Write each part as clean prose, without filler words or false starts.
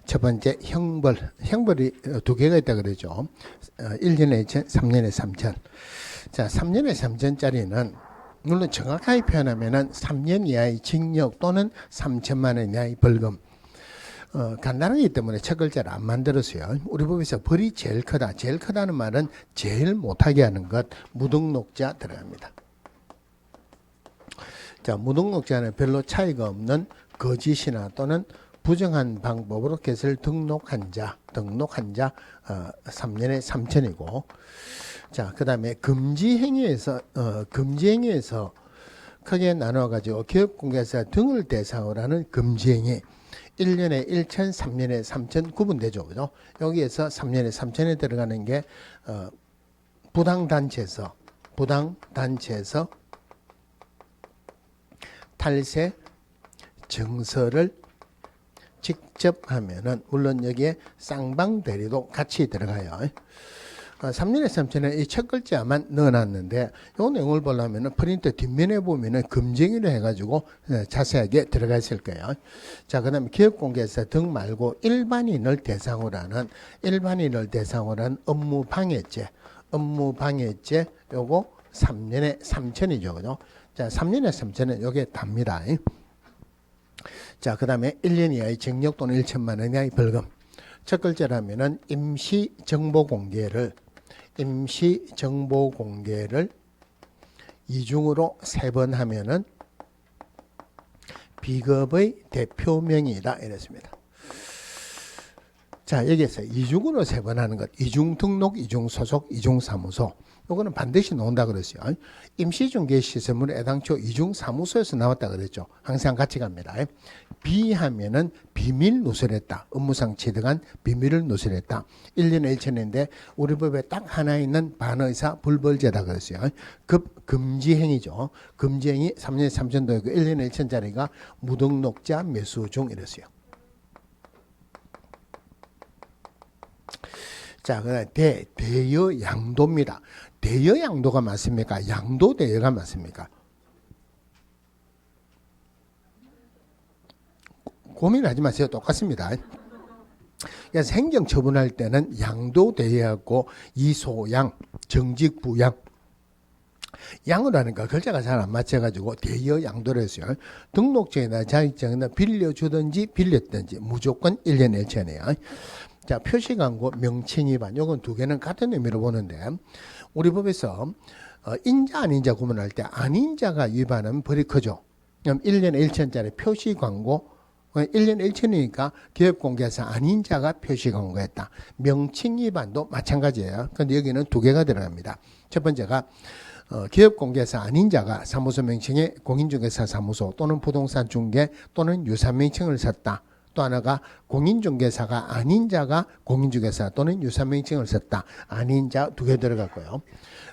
첫 번째 형벌이 두 개가 있다 그러죠. 1년에 2천, 3년에 3천. 자, 3년에 3천짜리는 물론 정확하게 표현하면은 3년 이하의 징역 또는 3천만 원 이하의 벌금. 간단하기 때문에 첫 글자를 안 만들었어요. 우리 법에서 벌이 제일 크다. 제일 크다는 말은 제일 못하게 하는 것, 무등록자 들어갑니다. 자, 무등록자는 별로 차이가 없는 거짓이나 또는 부정한 방법으로 겟을 등록한 자 3년에 3천이고, 자, 그 다음에 금지행위에서 크게 나눠가지고 기업공개사 등을 대상으로 하는 금지행위 1년에 1천, 3년에 3천 구분되죠. 그죠? 여기에서 3년에 3천에 들어가는 게 부당단체에서 탈세 증서를 직접 하면은 물론 여기에 쌍방대리도 같이 들어가요. 3년에 3천에 이 첫 글자만 넣어놨는데 이 내용을 보려면은 프린트 뒷면에 보면은 금쟁이로 해가지고 자세하게 들어가 있을 거예요. 자, 그다음에 기업공개사 등 말고 일반인을 대상으로 하는 업무 방해죄 요거 3년에 3천이죠, 그죠? 자, 3년에 3천은 요게 답니다. 자, 그 다음에 1년 이하의 징역 또는 1천만 원 이하의 벌금. 첫 글자라면은 임시 정보 공개를 이중으로 3번 하면은 비겁의 대표명이다 이랬습니다. 자, 여기에서 이중으로 3번 하는 것, 이중 등록, 이중 소속, 이중 사무소. 요거는 반드시 나온다 그랬어요. 임시중개시설물 애당초 이중사무소에서 나왔다 그랬죠. 항상 같이 갑니다. 비하면은 비밀 누설했다. 업무상 취득한 비밀을 누설했다. 1년에 1천인데 우리 법에 딱 하나 있는 반의사 불벌죄다 그랬어요. 금지행위죠. 금지행위 3년에 3천도 있고 1년에 1천짜리가 무등록자 매수 중 이랬어요. 자, 그다음 대여 양도입니다. 대여 양도가 맞습니까? 양도 대여가 맞습니까? 고민하지 마세요. 똑같습니다. 그래서 행정 처분할 때는 양도 대여하고 이소양, 정직부양 양을 하니까 글자가 잘 안 맞춰가지고 대여 양도를 했어요. 등록증이나 자격증이나 빌려주든지 빌렸든지 무조건 1년에 1천이에요. 자, 표시광고 명칭 위반 요건 두 개는 같은 의미로 보는데 우리 법에서 인자 아닌자 구분할 때 아닌자가 위반하면 벌이 크죠. 그럼 1년에 1천짜리 표시광고 1년에 1천이니까 기업공개사 아닌자가 표시광고했다. 명칭 위반도 마찬가지예요. 그런데 여기는 두 개가 들어갑니다. 첫 번째가 기업공개사 아닌자가 사무소 명칭에 공인중개사 사무소 또는 부동산 중개 또는 유사명칭을 썼다. 또 하나가 공인중개사가 아닌 자가 공인중개사 또는 유사명칭을 썼다. 아닌 자 두 개 들어갔고요.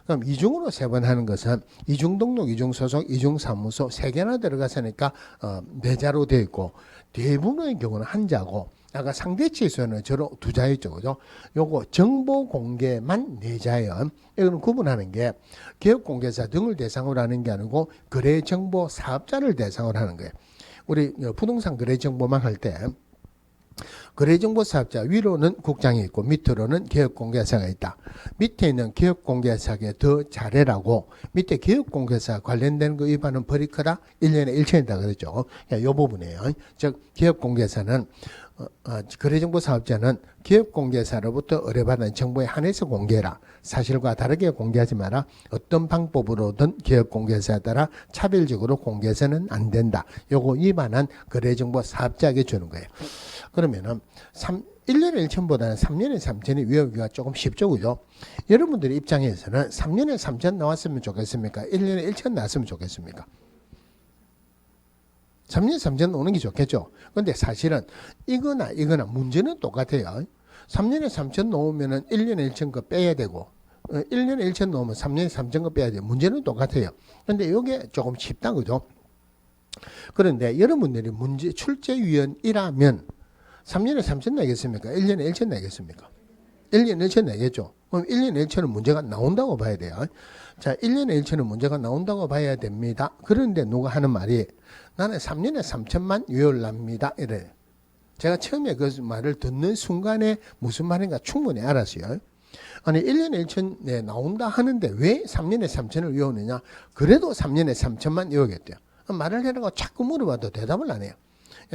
그럼 이중으로 3번 하는 것은 이중등록, 이중소속, 이중사무소 3개나 들어갔으니까 4자로 되어 있고 대부분의 경우는 한 자고 아까 상대치수는 저로 2자였죠. 그죠? 요거 정보공개만 4자예요. 이거는 구분하는 게 기업공개사 등을 대상으로 하는 게 아니고 거래정보 사업자를 대상으로 하는 거예요. 우리 부동산 거래정보만 할 때 거래정보 사업자 위로는 국장이 있고 밑으로는 기업공개사가 있다. 밑에 있는 기업공개사에게 더 잘해라고 밑에 기업공개사 관련된 거 위반은 벌이 크다. 1년에 1천이다 그랬죠. 이 부분이에요. 즉 기업공개사는 거래정보 사업자는 기업공개사로부터 의뢰받은 정보에 한해서 공개해라. 사실과 다르게 공개하지 마라. 어떤 방법으로든 기업공개사에 따라 차별적으로 공개해서는 안 된다. 요거 위반한 거래정보 사업자에게 주는 거예요. 그러면은 1년에 1천보다는 3년에 3천이 외우기가 조금 쉽죠. 그죠? 여러분들의 입장에서는 3년에 3천 나왔으면 좋겠습니까? 1년에 1천 나왔으면 좋겠습니까? 3년 3천 오는 게 좋겠죠. 근데 사실은 이거나 문제는 똑같아요. 3년에 3천 놓으면은 1년에 1천 거 빼야 되고 1년에 1천 놓으면 3년에 3천 거 빼야 돼요. 문제는 똑같아요. 근데 이게 조금 쉽다 그죠? 그런데 여러분들이 문제 출제위원이라면 3년에 3천 내겠습니까? 1년에 1천 내겠습니까? 1년에 1천 내겠죠. 그럼 1년에 1천은 문제가 나온다고 봐야 돼요. 자, 1년에 1천은 문제가 나온다고 봐야 됩니다. 그런데 누가 하는 말이 나는 3년에 3천만 외울랍니다. 이래. 제가 처음에 그 말을 듣는 순간에 무슨 말인가 충분히 알았어요. 아니 1년에 1천에 나온다 하는데 왜 3년에 3천을 외우느냐. 그래도 3년에 3천만 외우겠대요. 말을 해라고 자꾸 물어봐도 대답을 안 해요.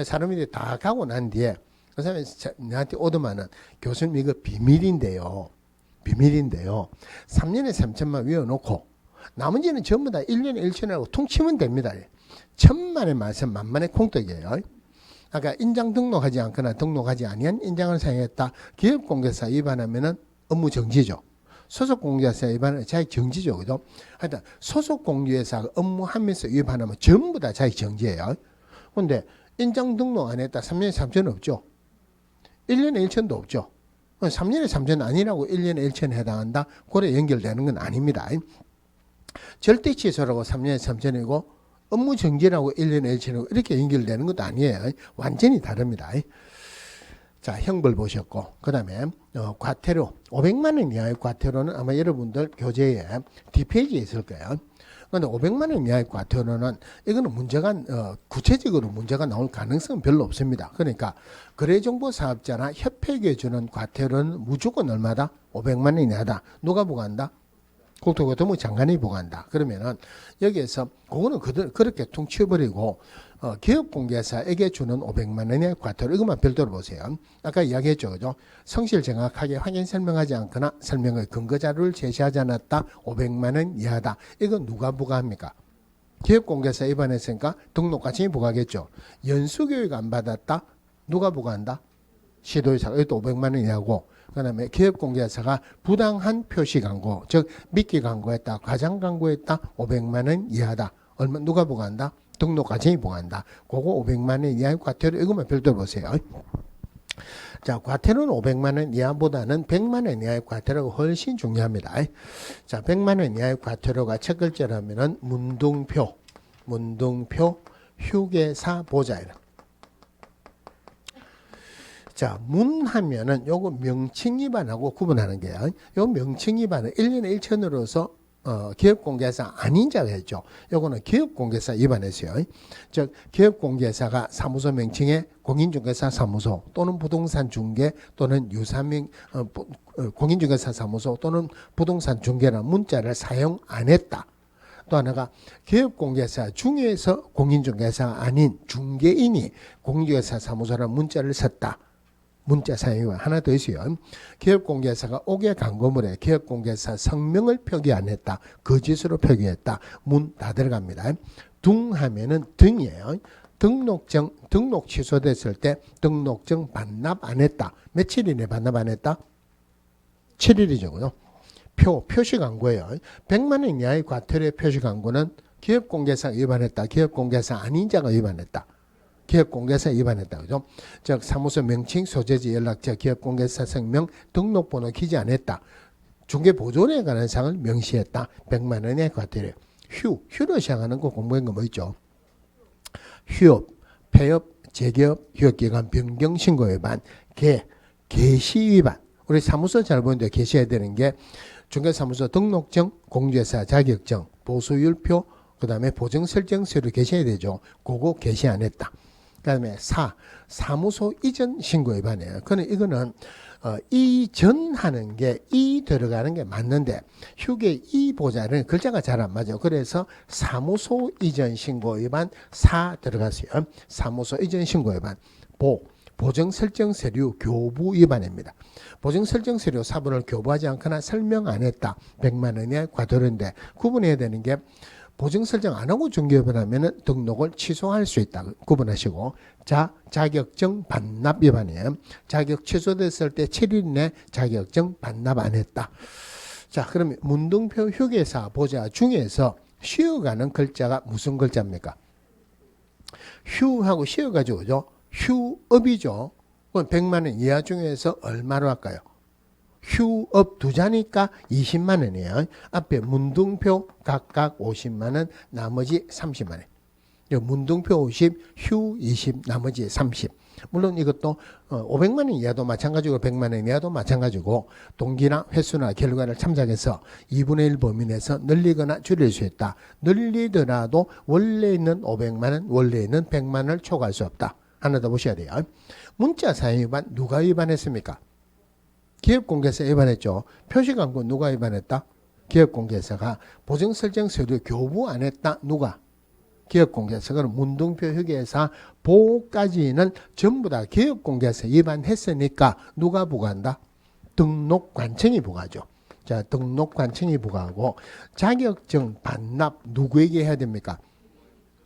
사람들이 다 가고 난 뒤에 그 사람이 나한테 오더만은 교수님 이거 비밀인데요. 3년에 3천만 외워놓고 나머지는 전부 다 1년에 1천이라고 퉁치면 됩니다. 천만의 말씀 만만의 콩떡이에요. 아까 인장 등록하지 않거나 등록하지 아니한 인장을 사용했다. 기업공개사 위반하면은 업무 정지죠. 소속공개사 위반은 자격 정지죠. 그죠? 하여튼 소속공개사가 업무하면서 위반하면 전부 다 자격 정지예요. 근데 인장 등록 안 했다. 3년에 3천 없죠. 1년에 1천도 없죠. 3년에 3천 아니라고 1년에 1천에 해당한다. 그래 연결되는 건 아닙니다. 절대 취소라고 3년에 3천이고 업무 정지라고 1년에 1천이고 이렇게 연결되는 것도 아니에요. 완전히 다릅니다. 자, 형벌 보셨고 그 다음에 과태료 500만 원 이하의 과태료는 아마 여러분들 교재에 뒷페이지에 있을 거예요. 그런데 500만 원 이하의 과태료는 이거는 문제가 구체적으로 문제가 나올 가능성은 별로 없습니다. 그러니까 거래정보사업자나 협회에 주는 과태료는 무조건 얼마다? 500만 원 이하다. 누가 부과한다? 국토교통부 장관이 부과한다. 그러면은 여기에서 그거는 그렇게 퉁치버리고 기업공개사에게 주는 500만 원의 과태료 이것만 별도로 보세요. 아까 이야기했죠. 그죠? 성실 정확하게 확인 설명하지 않거나 설명의 근거자료를 제시하지 않았다. 500만 원 이하다. 이건 누가 부과합니까? 기업공개사 위반했으니까 등록과정이 부과하겠죠. 연수교육 안 받았다. 누가 부과한다? 시도의사가 이것도 500만 원 이하고 그 다음에 기업공개사가 부당한 표시 광고, 즉 미끼 광고했다, 과장 광고했다, 500만 원 이하다. 얼마 누가 부과한다? 등록과정이 부과한다. 그거 500만 원 이하의 과태료 이것만 별도로 보세요. 자, 과태료는 500만 원 이하보다는 100만 원 이하의 과태료가 훨씬 중요합니다. 자, 100만 원 이하의 과태료가 첫 글자라면은 문둥표, 휴게사 보좌이라. 자, 문하면은 요거 명칭 위반하고 구분하는 게요. 요 명칭 위반은 1년에 1천으로서 기업공개사 아닌 자가 했죠. 요거는 기업공개사 위반했어요. 즉 기업공개사가 사무소 명칭에 공인중개사 사무소 또는 부동산 중개 또는 유사명 공인중개사 사무소 또는 부동산 중개라는 문자를 사용 안 했다. 또 하나가 기업공개사 중에서 공인중개사 아닌 중개인이 공인중개사 사무소라는 문자를 썼다. 문자 사용이 하나 더 있어요. 기업공개사가 옥외 광고물에 기업공개사 성명을 표기 안 했다. 거짓으로 표기했다. 문 다 들어갑니다. 둥하면은 등이에요. 등록 취소됐을 때 등록증 반납 안 했다. 며칠 이내 반납 안 했다? 7일이죠. 그죠? 표시 광고예요. 100만 원 이하의 과태료의 표시 광고는 기업공개사 위반했다. 기업공개사 아닌 자가 위반했다. 기업공개사 위반했다. 그죠? 즉 사무소 명칭, 소재지, 연락처, 기업공개사 성명, 등록번호 기재 안 했다. 중개보존에 관한 사항을 명시했다. 100만 원의 과태료. 휴로 시작하는 거 공부한 거 뭐 있죠? 휴업, 폐업, 재개업, 휴업기간 변경 신고 위반, 개시 위반. 우리 사무소 잘 보는데 개시해야 되는 게 중개사무소 등록증, 공제사 자격증, 보수율표, 그 다음에 보증설정서류 개시해야 되죠. 그거 개시 안 했다. 그 다음에 사무소 이전 신고 위반이에요. 그는 이거는 이전하는 게 이 들어가는 게 맞는데 휴게 이 보자는 글자가 잘 안 맞아요. 그래서 사무소 이전 신고 위반 들어갔어요. 사무소 이전 신고 위반 보증설정서류 교부 위반입니다. 보증설정서류 사본을 교부하지 않거나 설명 안 했다. 100만 원의 과태료인데 구분해야 되는 게 보증설정 안 하고 중개업을 등록을 취소할 수 있다. 구분하시고 자격증 반납 위반이에요. 자격 취소됐을 때 7일 내 자격증 반납 안 했다. 자, 그러면 문등표 휴게사 보자 중에서 쉬어가는 글자가 무슨 글자입니까? 휴하고 쉬어가지고 그죠? 휴업이죠. 그럼 100만 원 이하 중에서 얼마로 할까요? 휴업 두 자니까 20만 원이에요. 앞에 문둥표 각각 50만 원, 나머지 30만 원. 문둥표 50, 휴 20, 나머지 30. 물론 이것도 500만 원 이하도 마찬가지고 100만 원 이하도 마찬가지고 동기나 횟수나 결과를 참작해서 2분의 1 범위 내에서 늘리거나 줄일 수 있다. 늘리더라도 원래 있는 500만 원, 원래 있는 100만 원을 초과할 수 없다. 하나 더 보셔야 돼요. 문자 사용 위반 누가 위반했습니까? 기업공개사 위반했죠. 표시광고 누가 위반했다? 기업공개사가. 보증설정 서류 교부 안 했다? 누가? 기업공개사. 그럼 문동표 회계사 보호까지는 전부 다 기업공개사 위반했으니까 누가 부과한다? 등록관청이 부과하죠. 자, 등록관청이 부과하고 자격증 반납 누구에게 해야 됩니까?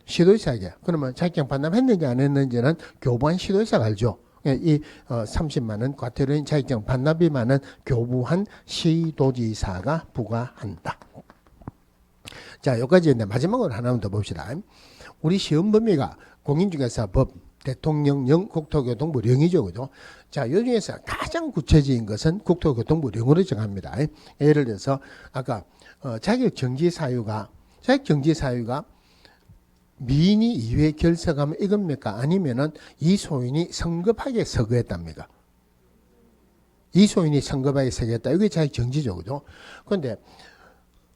시도의사에게. 그러면 자격증 반납했는지 안 했는지는 교부한 시도의사가 알죠. 이 30만 원 과태료인 자격증 반납비만은 교부한 시도지사가 부과한다. 자, 여기까지 했는데 마지막으로 하나만 더 봅시다. 우리 시험 범위가 공인중개사법, 대통령령, 국토교통부령이죠. 그죠? 자, 요 중에서 가장 구체적인 것은 국토교통부령으로 정합니다. 예를 들어서 아까 자격정지 사유가 미인이 이외에 결석하면 이겁니까? 아니면은 이 소인이 성급하게 서거했답니까? 이 소인이 성급하게 서거했다. 이게 자격정지죠. 그죠? 그런데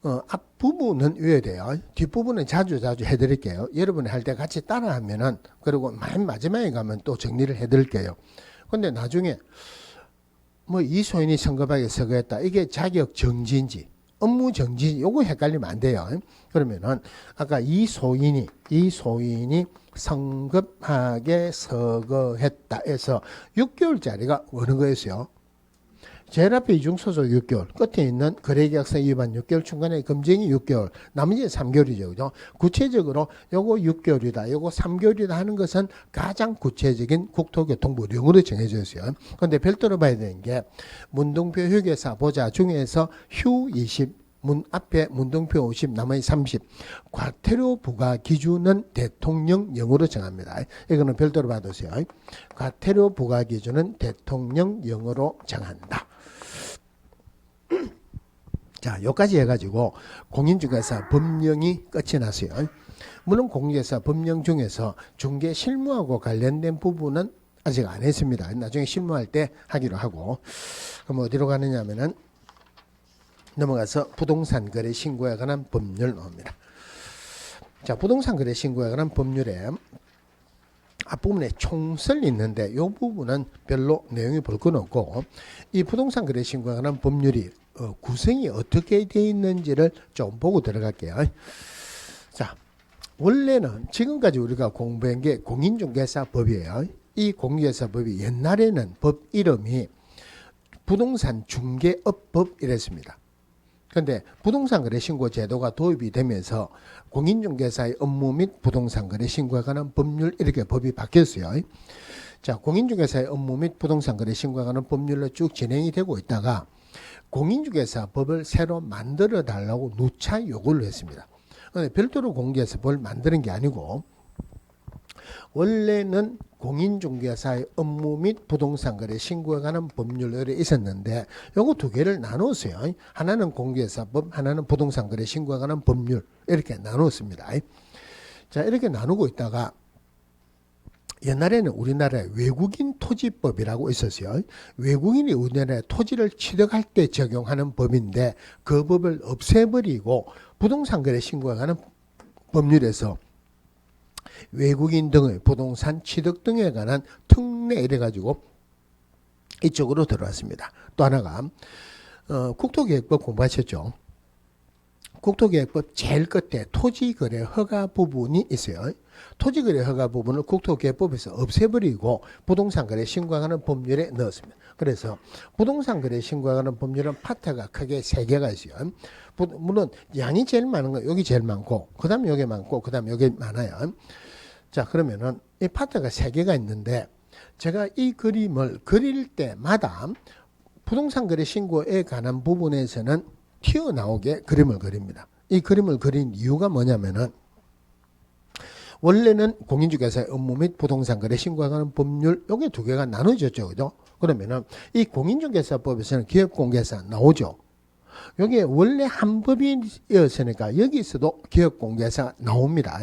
앞부분은 외워야 돼요. 뒷부분은 자주 해드릴게요. 여러분이 할 때 같이 따라하면은, 그리고 맨 마지막에 가면 또 정리를 해드릴게요. 근데 나중에, 이 소인이 성급하게 서거했다. 이게 자격 정지인지, 업무 정지, 요거 헷갈리면 안 돼요. 그러면은, 아까 이 소인이 성급하게 서거했다 해서 6개월짜리가 어느 거였어요? 제일 앞에 이중소속 6개월, 끝에 있는 거래계약서 위반 6개월, 중간에 검증이 6개월, 나머지 3개월이죠. 그죠? 구체적으로 요거 6개월이다, 요거 3개월이다 하는 것은 가장 구체적인 국토교통부령으로 정해져 있어요. 그런데 별도로 봐야 되는 게 문동표 회계사 보자 중에서 휴 20, 문 앞에 문동표 50, 나머지 30. 과태료 부과 기준은 대통령령으로 정합니다. 이거는 별도로 봐두세요. 과태료 부과 기준은 대통령령으로 정한다. 자, 여기까지 해가지고 공인중개사 법령이 끝이 났어요. 물론 공인중개사 법령 중에서 중개 실무하고 관련된 부분은 아직 안 했습니다. 나중에 실무할 때 하기로 하고. 그럼 어디로 가느냐 하면은 넘어가서 부동산 거래 신고에 관한 법률 나옵니다. 자, 부동산 거래 신고에 관한 법률에 앞부분에 총설이 있는데 이 부분은 별로 내용이 볼 건 없고, 이 부동산 거래 신고에 관한 법률이 구성이 어떻게 되어 있는지를 좀 보고 들어갈게요. 자, 원래는 지금까지 우리가 공부한 게 공인중개사법이에요. 이 공인중개사법이 옛날에는 법 이름이 부동산 중개업법 이랬습니다. 그런데 부동산 거래 신고 제도가 도입이 되면서 공인중개사의 업무 및 부동산 거래 신고에 관한 법률, 이렇게 법이 바뀌었어요. 자, 공인중개사의 업무 및 부동산 거래 신고에 관한 법률로 쭉 진행이 되고 있다가 공인중개사법을 새로 만들어 달라고 누차 요구를 했습니다. 그런데 별도로 공인중개사법을 만드는 게 아니고, 원래는 공인중개사의 업무 및 부동산 거래 신고에 관한 법률이 있었는데 요거 두 개를 나눴어요. 하나는 공인중개사법, 하나는 부동산 거래 신고에 관한 법률, 이렇게 나눴습니다. 자, 이렇게 나누고 있다가 옛날에는 우리나라에 외국인 토지법이라고 있었어요. 외국인이 우리나라에 토지를 취득할 때 적용하는 법인데 그 법을 없애버리고 부동산 거래 신고에 관한 법률에서 외국인 등의 부동산 취득 등에 관한 특례 이래가지고 이쪽으로 들어왔습니다. 또 하나가 국토계획법 공부하셨죠? 국토계획법 제일 끝에 토지거래 허가 부분이 있어요. 토지거래 허가 부분을 국토계획법에서 없애버리고 부동산거래 신고하는 법률에 넣었습니다. 그래서 부동산거래 신고하는 법률은 파트가 크게 3개가 있어요. 물론 양이 제일 많은 거 여기 제일 많고, 그 다음에 여기 많고, 그 다음에 여기 많아요. 자, 그러면은 이 파트가 3개가 있는데 제가 이 그림을 그릴 때마다 부동산거래 신고에 관한 부분에서는 튀어나오게 그림을 그립니다. 이 그림을 그린 이유가 뭐냐면은 원래는 공인중개사의 업무 및 부동산 거래 신고에 관한 법률 요게 두 개가 나눠졌죠. 그죠? 그러면은 이 공인중개사법에서는 기업공개사 나오죠. 여기에 원래 한 법이었으니까 여기서도 기업공개사 나옵니다.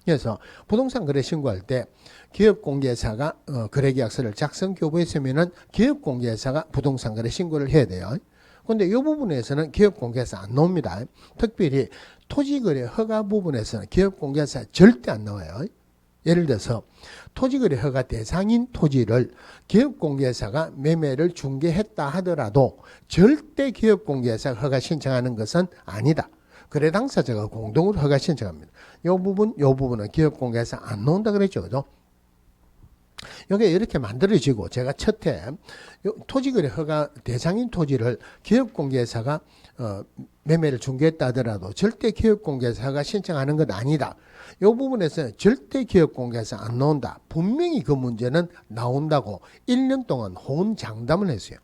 그래서 부동산 거래 신고할 때 기업공개사가 거래계약서를 작성 교부했으면은 기업공개사가 부동산 거래 신고를 해야 돼요. 그런데 이 부분에서는 기업공개사 안 나옵니다. 특별히 토지거래 허가 부분에서는 기업공개사 절대 안 나와요. 예를 들어서 토지거래 허가 대상인 토지를 기업공개사가 매매를 중개했다 하더라도 절대 기업공개사가 허가 신청하는 것은 아니다. 거래 당사자가 공동으로 허가 신청합니다. 요 부분은 기업공개사 안 나온다 그랬죠. 그죠? 이게 이렇게 만들어지고 제가 첫해 토지거래 허가 대상인 토지를 기업공개사가 매매를 중개했다 하더라도 절대 기업공개사가 신청하는 건 아니다. 이 부분에서 절대 기업공개사 안 나온다. 분명히 그 문제는 나온다고 1년 동안 호언장담을 했어요.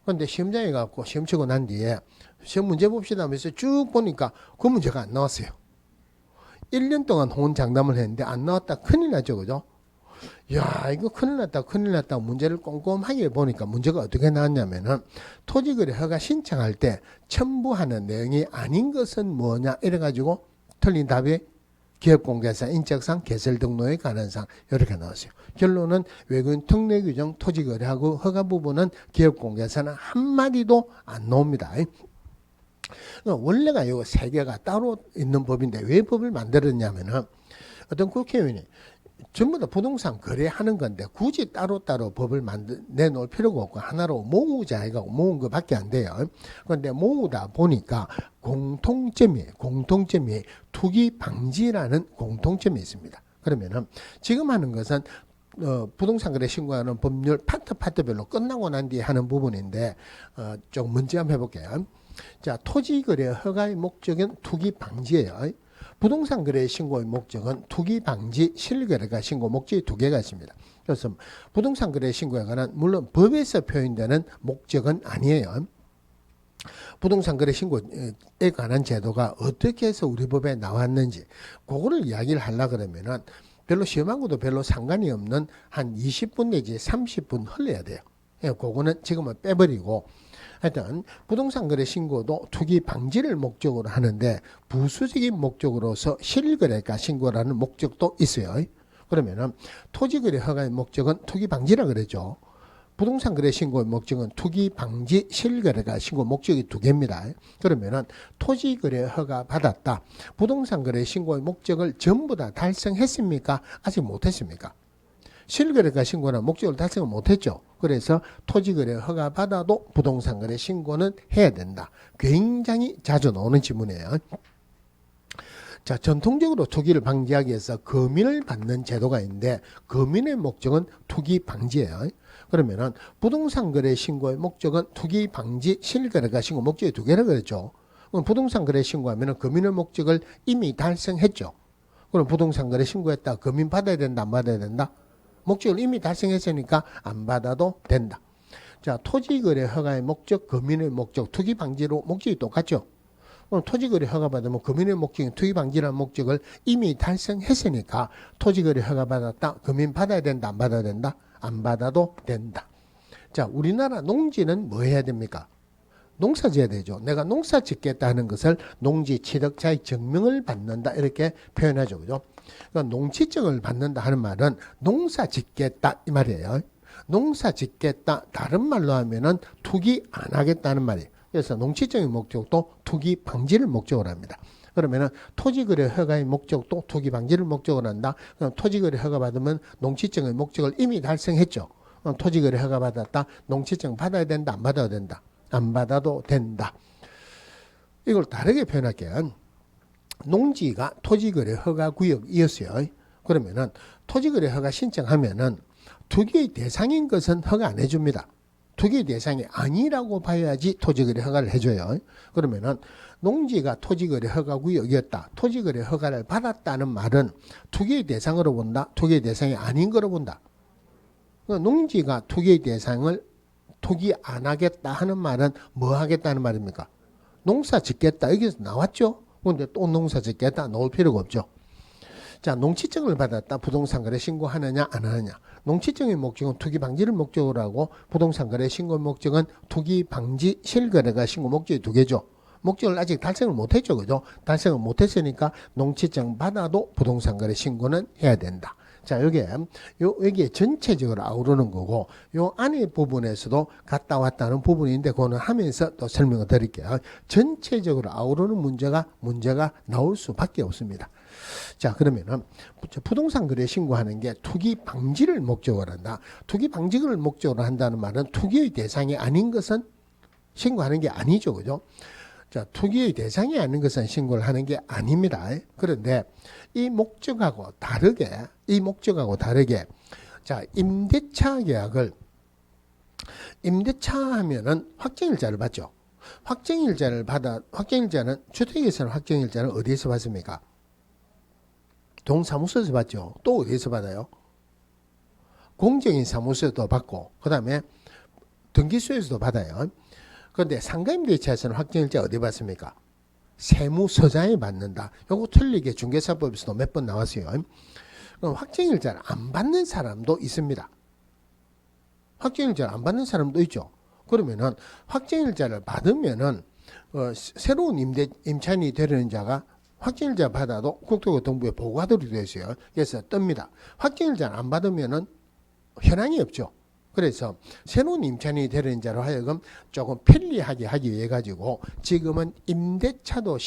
그런데 시험장에 가고 시험 치고 난 뒤에 시험 문제 봅시다 하면서 쭉 보니까 그 문제가 안 나왔어요. 1년 동안 호언장담을 했는데 안 나왔다. 큰일 났죠. 그죠? 야, 이거 큰일 났다. 문제를 꼼꼼하게 보니까 문제가 어떻게 나왔냐면은 토지거래 허가 신청할 때 첨부하는 내용이 아닌 것은 뭐냐 이래가지고 틀린 답이 기업공개사 인적상 개설 등록에 관한 사항 이렇게 나왔어요. 결론은 외국인 특례 규정 토지거래하고 허가 부분은 기업공개사는 한마디도 안 나옵니다. 원래가 요 세 개가 따로 있는 법인데 왜 법을 만들었냐면은 어떤 국회의원이 전부 다 부동산 거래하는 건데 굳이 따로따로 법을 내놓을 필요가 없고 하나로 모으자 해가 모은 것밖에 안 돼요. 그런데 모으다 보니까 공통점이 투기 방지라는 공통점이 있습니다. 그러면은 지금 하는 것은 부동산 거래 신고하는 법률 파트별로 끝나고 난 뒤에 하는 부분인데 좀 문제 한번 해볼게요. 자, 토지 거래 허가의 목적은 투기 방지예요. 부동산 거래 신고의 목적은 투기 방지, 실거래가 신고 목적이 두 개가 있습니다. 그래서 부동산 거래 신고에 관한 물론 법에서 표현되는 목적은 아니에요. 부동산 거래 신고에 관한 제도가 어떻게 해서 우리 법에 나왔는지 그거를 이야기를 하려고 그러면은 별로 시험하고도 별로 상관이 없는 한 20분 내지 30분 흘려야 돼요. 그거는 지금은 빼버리고 하여튼 부동산 거래 신고도 투기 방지를 목적으로 하는데 부수적인 목적으로서 실거래가 신고라는 목적도 있어요. 그러면은 토지 거래 허가의 목적은 투기 방지라 그러죠. 부동산 거래 신고의 목적은 투기 방지, 실거래가 신고 목적이 두 개입니다. 그러면은 토지 거래 허가 받았다. 부동산 거래 신고의 목적을 전부 다 달성했습니까? 아직 못했습니까? 실거래가 신고는 목적을 달성을 못했죠. 그래서 토지거래 허가 받아도 부동산 거래 신고는 해야 된다. 굉장히 자주 나오는 질문이에요. 자, 전통적으로 투기를 방지하기 위해서 금인을 받는 제도가 있는데 금인의 목적은 투기 방지예요. 그러면은 부동산 거래 신고의 목적은 투기 방지, 실거래가 신고 목적이 두 개라 그랬죠. 그럼 부동산 거래 신고하면은 금인의 목적을 이미 달성했죠. 그럼 부동산 거래 신고했다. 금인 받아야 된다, 안 받아야 된다? 목적을 이미 달성했으니까 안 받아도 된다. 자, 토지거래 허가의 목적, 금인의 목적, 투기 방지로 목적이 똑같죠. 그럼 토지거래 허가 받으면 금인의 목적인 투기 방지라는 목적을 이미 달성했으니까 토지거래 허가 받았다. 금인 받아야 된다, 안 받아야 된다? 안 받아도 된다. 자, 우리나라 농지는 뭐 해야 됩니까? 농사 지어야 되죠. 내가 농사 짓겠다 하는 것을 농지 취득자의 증명을 받는다 이렇게 표현하죠. 그죠? 그러니까 농지증을 받는다 하는 말은 농사 짓겠다 이 말이에요. 농사 짓겠다 다른 말로 하면은 투기 안 하겠다는 말이에요. 그래서 농지증의 목적도 투기 방지를 목적으로 합니다. 그러면은 토지거래 허가의 목적도 투기 방지를 목적으로 한다. 그럼 토지거래 허가 받으면 농지증의 목적을 이미 달성했죠. 토지거래 허가 받았다. 농지증 받아야 된다, 안 받아야 된다? 안 받아도 된다. 이걸 다르게 표현할게요. 농지가 토지거래 허가 구역이었어요. 그러면은 토지거래 허가 신청하면은 투기의 대상인 것은 허가 안 해줍니다. 투기의 대상이 아니라고 봐야지 토지거래 허가를 해줘요. 그러면은 농지가 토지거래 허가 구역이었다. 토지거래 허가를 받았다는 말은 투기의 대상으로 본다. 투기의 대상이 아닌 거로 본다. 농지가 투기의 대상을 투기 안 하겠다 하는 말은 뭐 하겠다는 말입니까? 농사 짓겠다. 여기서 나왔죠? 그런데 또 농사 짓겠다. 넣을 필요가 없죠. 자, 농지증을 받았다. 부동산 거래 신고하느냐 안 하느냐. 농지증의 목적은 투기 방지를 목적으로 하고 부동산 거래 신고 목적은 투기 방지 실거래가 신고 목적이 두 개죠. 목적을 아직 달성을 못했죠. 그죠? 달성을 못했으니까 농지증 받아도 부동산 거래 신고는 해야 된다. 자, 여기에 전체적으로 아우르는 거고, 요 안에 부분에서도 갔다 왔다는 부분인데, 그거는 하면서 또 설명을 드릴게요. 전체적으로 아우르는 문제가 나올 수밖에 없습니다. 자, 그러면은 부동산 거래 신고하는 게 투기 방지를 목적으로 한다. 투기 방지를 목적으로 한다는 말은 투기의 대상이 아닌 것은 신고하는 게 아니죠. 그죠? 자, 투기의 대상이 아닌 것은 신고를 하는 게 아닙니다. 그런데 이 목적하고 다르게, 자, 임대차 계약을, 임대차 하면은 확정일자를 받죠. 확정일자는, 주택에서는 확정일자는 어디에서 받습니까? 동사무소에서 받죠. 또 어디에서 받아요? 공정인 사무소에도 받고, 그 다음에 등기소에서도 받아요. 그런데 상가임대차에서는 확정일자 어디 받습니까? 세무서장이 받는다. 요거 틀리게 중개사법에서도 몇 번 나왔어요. 그럼 확정일자를 안 받는 사람도 있습니다. 확정일자를 안 받는 사람도 있죠. 그러면은 확정일자를 받으면은 새로운 임차인이 되려는 자가 확정일자 받아도 국토교통부에 보고하도록 되어 있어요. 그래서 뜹니다. 확정일자를 안 받으면은 현황이 없죠. 그래서 새로운 임차인이 되려는 자로 하여금 조금 편리하게 하기 위해 가지고 지금은 임대차도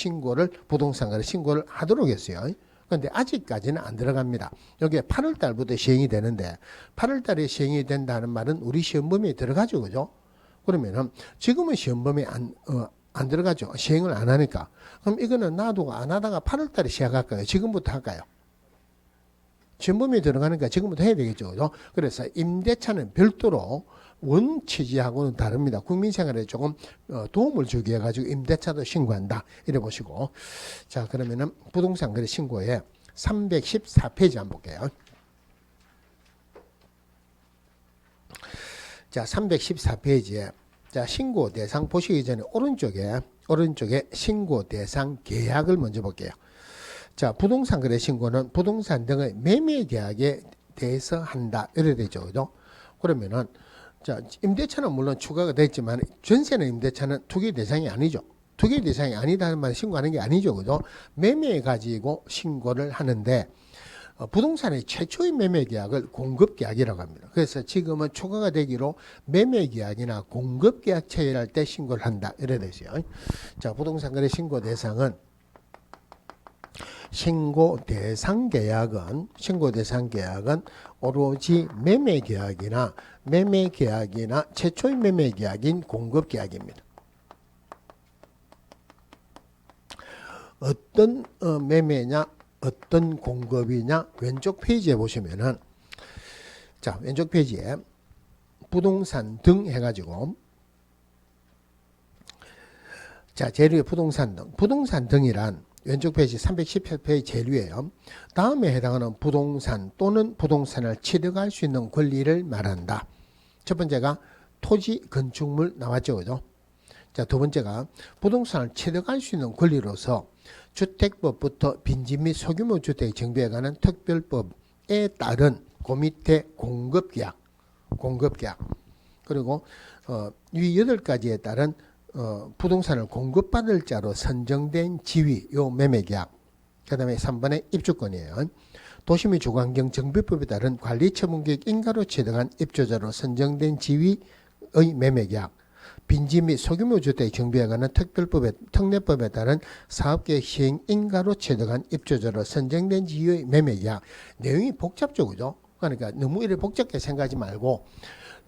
부동산 거래 신고를 하도록 했어요. 그런데 아직까지는 안 들어갑니다. 여기에 8월 달부터 시행이 되는데 8월 달에 시행이 된다는 말은 우리 시험 범위에 들어가죠. 그죠? 그러면은 지금은 시험 범위에 안 들어가죠. 시행을 안 하니까. 그럼 이거는 놔두고 안 하다가 8월 달에 시작할까요? 지금부터 할까요? 시험 범위에 들어가니까 지금부터 해야 되겠죠. 그죠? 그래서 임대차는 별도로 원 취지하고는 다릅니다. 국민생활에 조금 도움을 주기 위해 가지고 임대차도 신고한다. 이래 보시고. 자, 그러면은 부동산 거래 신고에 314페이지 한번 볼게요. 자, 314페이지에 자, 신고 대상 보시기 전에 오른쪽에 신고 대상 계약을 먼저 볼게요. 자, 부동산 거래 신고는 부동산 등의 매매 계약에 대해서 한다. 이래 되죠. 그죠? 그러면은 자, 임대차는 물론 추가가 됐지만 전세는 임대차는 투기 대상이 아니죠. 투기 대상이 아니다는 말 신고하는 게 아니죠. 그죠? 매매 가지고 신고를 하는데 부동산의 최초의 매매 계약을 공급 계약이라고 합니다. 그래서 지금은 추가가 되기로 매매 계약이나 공급 계약 체결할 때 신고를 한다. 이래 되죠. 자, 부동산 거래 신고 대상은 신고 대상 계약은 오로지 매매 계약이나 최초의 매매 계약인 공급 계약입니다. 어떤 매매냐, 어떤 공급이냐, 왼쪽 페이지에 보시면은 자, 왼쪽 페이지에 부동산 등 해가지고 자, 제일 위에 부동산 등이란 왼쪽 페이지 310페이지 제일 위에요. 다음에 해당하는 부동산 또는 부동산을 취득할 수 있는 권리를 말한다. 첫 번째가 토지 건축물 나왔죠. 그죠? 자, 두 번째가 부동산을 취득할 수 있는 권리로서 주택법부터 빈집 및 소규모 주택 정비에 관한 특별법에 따른 그 밑에 공급계약 그리고 이 8가지에 따른 부동산을 공급받을 자로 선정된 지위, 요 매매계약. 그 다음에 3번에 입주권이에요. 도시 및 주거환경 정비법에 따른 관리처분계획 인가로 취득한 입주자로 선정된 지위의 매매계약. 빈집 및 소규모 주택 정비에 관한 특례법에 따른 사업계획 시행 인가로 취득한 입주자로 선정된 지위의 매매계약. 내용이 복잡죠. 그죠? 그러니까 너무 이렇게 복잡하게 생각하지 말고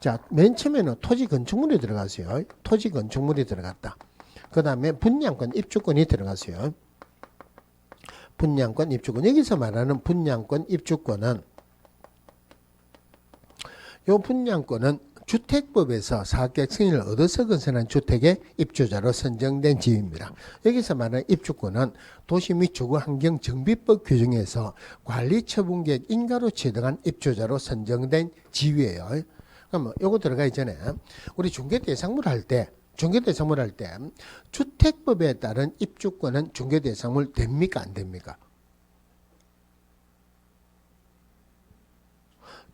자, 맨 처음에는 토지 건축물이 들어갔어요. 토지 건축물이 들어갔다. 그 다음에 분양권, 입주권이 들어갔어요. 분양권, 입주권. 여기서 말하는 분양권, 입주권은 이 분양권은 주택법에서 사업계획 승인을 얻어서 건설한 주택의 입주자로 선정된 지위입니다. 여기서 말하는 입주권은 도시 및 주거환경정비법 규정에서 관리처분계획 인가로 취득한 입주자로 선정된 지위예요. 그럼 요거 들어가기 전에 우리 중개대상물 할 때 주택법에 따른 입주권은 중개대상물 됩니까? 안 됩니까?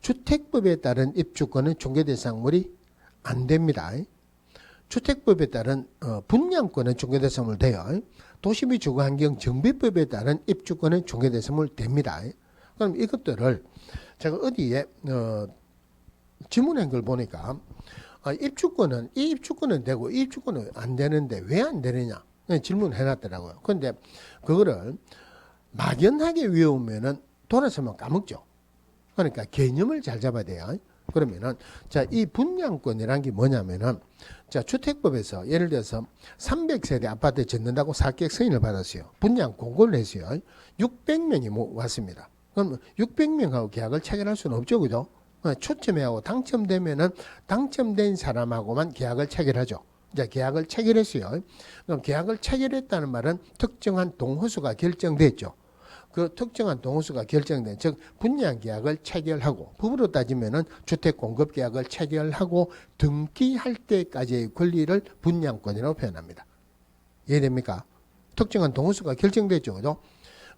주택법에 따른 입주권은 중개대상물이 안 됩니다. 주택법에 따른 분양권은 중개대상물 돼요. 도시 및 주거환경 정비법에 따른 입주권은 중개대상물 됩니다. 그럼 이것들을 제가 어디에 질문한 걸 보니까 이 입주권은 되고 이 입주권은 안 되는데 왜 안 되느냐 질문을 해놨더라고요. 그런데 그거를 막연하게 외우면은 돌아서면 까먹죠. 그러니까 개념을 잘 잡아야 돼요. 그러면은 자, 이 분양권이란 게 뭐냐면은 자, 주택법에서 예를 들어서 300세대 아파트에 짓는다고 사격 승인을 받았어요. 분양 공고를 했어요. 600명이 왔습니다. 그럼 600명하고 계약을 체결할 수는 없죠, 그죠? 초점하고 당첨되면은 당첨된 사람하고만 계약을 체결하죠. 이제 계약을 체결했어요. 그럼 계약을 체결했다는 말은 특정한 동호수가 결정됐죠. 그 특정한 동호수가 결정된, 즉 분양 계약을 체결하고, 법으로 따지면은 주택 공급 계약을 체결하고 등기할 때까지의 권리를 분양권이라고 표현합니다. 이해됩니까? 특정한 동호수가 결정됐죠, 그죠?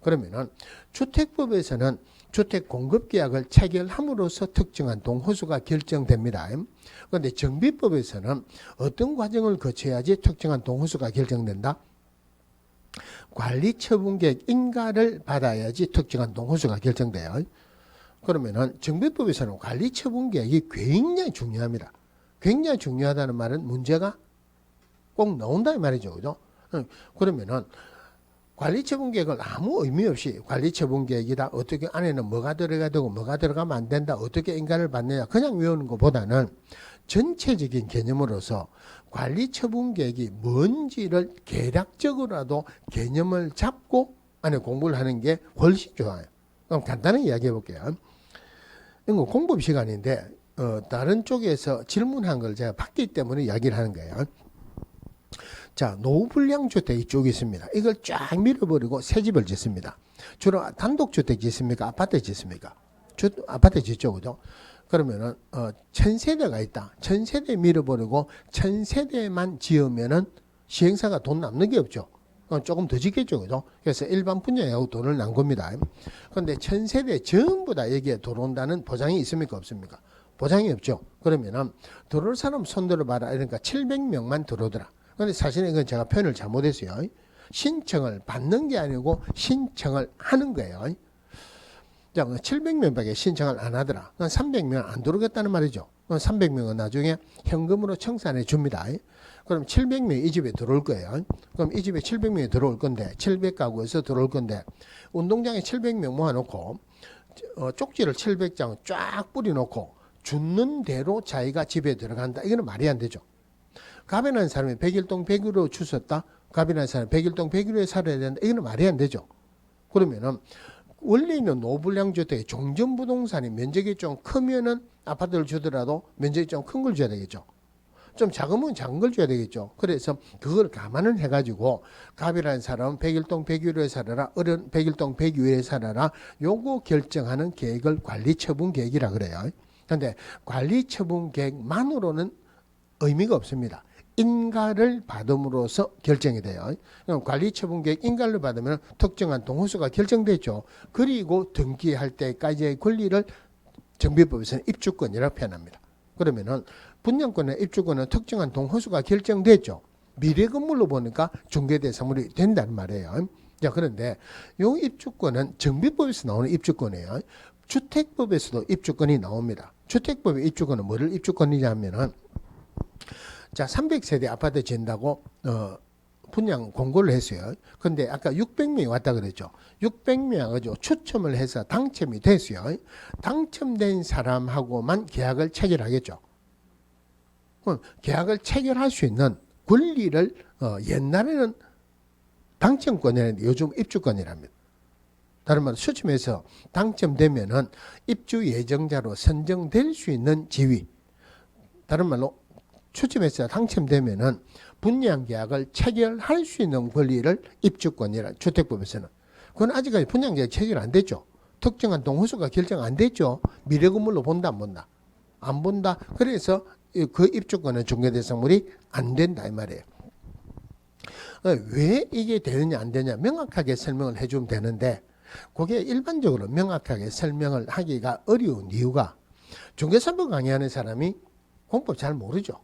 그러면은 주택법에서는 주택 공급 계약을 체결함으로써 특정한 동호수가 결정됩니다. 그런데 정비법에서는 어떤 과정을 거쳐야지 특정한 동호수가 결정된다? 관리처분계획 인가를 받아야지 특정한 동호수가 결정돼요. 그러면은 정비법에서는 관리처분계획이 굉장히 중요합니다. 굉장히 중요하다는 말은 문제가 꼭 나온다 이 말이죠, 그죠? 그러면은 관리처분계획을 아무 의미 없이 관리처분계획이다, 어떻게 안에는 뭐가 들어가야 되고 뭐가 들어가면 안 된다, 어떻게 인가를 받느냐, 그냥 외우는 것보다는 전체적인 개념으로서 관리처분계획이 뭔지를 개략적으로라도 개념을 잡고 안에 공부를 하는 게 훨씬 좋아요. 그럼 간단하게 이야기해 볼게요. 이거 공부 시간인데 다른 쪽에서 질문한 걸 제가 봤기 때문에 이야기를 하는 거예요. 자, 노후불량주택 이쪽에 있습니다. 이걸 쫙 밀어버리고 새 집을 짓습니다. 주로 단독주택 짓습니까? 아파트 짓습니까? 아파트 짓죠, 그죠? 그러면은 1000세대가 있다. 1000세대 밀어버리고 1000세대만 지으면은 시행사가 돈 남는 게 없죠. 조금 더 짓겠죠, 그죠? 그래서 일반 분양하고 돈을 난 겁니다. 그런데 1000세대 전부 다 여기에 들어온다는 보장이 있습니까, 없습니까? 보장이 없죠. 그러면은 들어올 사람 손들어 봐라. 그러니까 700명만 들어오더라. 그런데 사실은 이건 제가 표현을 잘못했어요. 신청을 받는 게 아니고 신청을 하는 거예요. 자, 700명밖에 신청을 안 하더라. 300명 안 들어오겠다는 말이죠. 300명은 나중에 현금으로 청산해 줍니다. 그럼 700명이 이 집에 들어올 거예요. 그럼 이 집에 700명이 들어올 건데, 700가구에서 들어올 건데, 운동장에 700명 모아놓고, 쪽지를 700장 쫙 뿌려놓고, 죽는 대로 자기가 집에 들어간다. 이거는 말이 안 되죠. 가변한 사람이 100일동 100일로 주셨다. 가변한 사람이 100일동 100일에 살아야 된다. 이거는 말이 안 되죠. 그러면은, 원래는 노불량주택 종전부동산이 면적이 좀 크면은 아파트를 주더라도 면적이 좀 큰 걸 줘야 되겠죠. 좀 작으면 작은 걸 줘야 되겠죠. 그래서 그걸 감안을 해가지고 갑이라는 사람은 100일동 100일에 살아라, 어른 100일동 100일에 살아라, 요거 결정하는 계획을 관리처분계획이라 그래요. 그런데 관리처분계획만으로는 의미가 없습니다. 인가를 받음으로써 결정이 돼요. 그럼 관리처분계획 인가를 받으면 특정한 동호수가 결정되죠. 그리고 등기할 때까지의 권리를 정비법에서는 입주권이라고 표현합니다. 그러면은 분양권의 입주권은 특정한 동호수가 결정됐죠. 미래 건물로 보니까 중개대상물이 된다는 말이에요. 자, 그런데 이 입주권은 정비법에서 나오는 입주권이에요. 주택법에서도 입주권이 나옵니다. 주택법의 입주권은 뭐를 입주권이냐 하면은, 자, 300세대 아파트 짓는다고 분양 공고를 했어요. 근데 아까 600명이 왔다 그랬죠. 600명 가지고 추첨을 해서 당첨이 됐어요. 당첨된 사람하고만 계약을 체결하겠죠. 그럼 계약을 체결할 수 있는 권리를 옛날에는 당첨권이라는데 요즘 입주권이랍니다. 다른 말로 추첨해서 당첨되면은 입주 예정자로 선정될 수 있는 지위. 다른 말로 추첨해서 당첨되면은 분양계약을 체결할 수 있는 권리를 입주권이라 주택법에서는. 그건 아직까지 분양계약 체결 안 됐죠. 특정한 동호수가 결정 안 됐죠. 미래 건물로 본다 안 본다? 안 본다. 그래서 그 입주권은 중개대상물이 안 된다 이 말이에요. 왜 이게 되느냐 안 되느냐 명확하게 설명을 해주면 되는데, 그게 일반적으로 명확하게 설명을 하기가 어려운 이유가, 중개사법 강의하는 사람이 공법 잘 모르죠.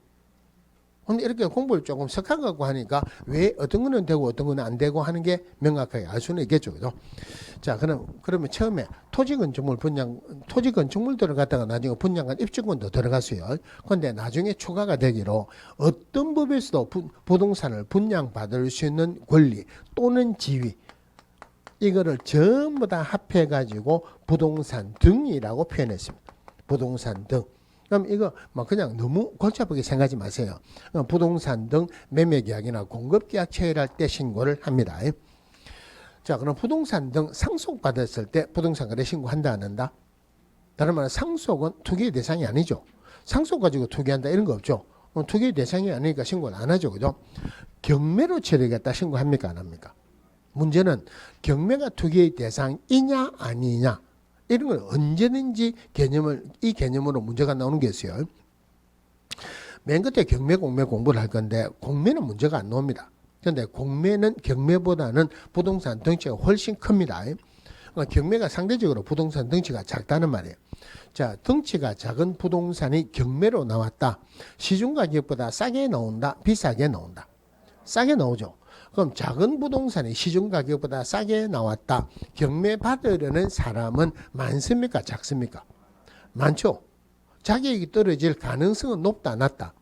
근데 이렇게 공부를 조금 석학하고 하니까 왜 어떤 거는 되고 어떤 거는 안 되고 하는 게 명확하게 알 수는 있겠죠. 그죠? 자, 그러면 처음에 토지 건축물 들어갔다가 나중에 분양관 입주권도 들어갔어요. 그런데 나중에 추가가 되기로 어떤 법에서도 부동산을 분양받을 수 있는 권리 또는 지위, 이거를 전부 다 합해가지고 부동산 등이라고 표현했습니다. 부동산 등. 그럼 이거 뭐 그냥 너무 골치 아프게 생각하지 마세요. 부동산 등 매매계약이나 공급계약 체결할 때 신고를 합니다. 자, 그럼 부동산 등 상속받았을 때 부동산 거래 신고한다 안 한다? 다른 말은 상속은 투기 대상이 아니죠. 상속 가지고 투기한다 이런 거 없죠. 투기 대상이 아니니까 신고를 안 하죠. 그죠? 경매로 처리하겠다 신고합니까 안 합니까? 문제는 경매가 투기의 대상이냐 아니냐 이런 걸 언제든지 이 개념으로 문제가 나오는 게 있어요. 맨 끝에 경매 공매 공부를 할 건데 공매는 문제가 안 나옵니다. 그런데 공매는 경매보다는 부동산 덩치가 훨씬 큽니다. 그러니까 경매가 상대적으로 부동산 덩치가 작다는 말이에요. 자, 덩치가 작은 부동산이 경매로 나왔다. 시중 가격보다 싸게 나온다, 비싸게 나온다. 싸게 나오죠. 그럼 작은 부동산이 시중 가격보다 싸게 나왔다. 경매 받으려는 사람은 많습니까? 작습니까? 많죠. 자격이 떨어질 가능성은 높다, 낮다?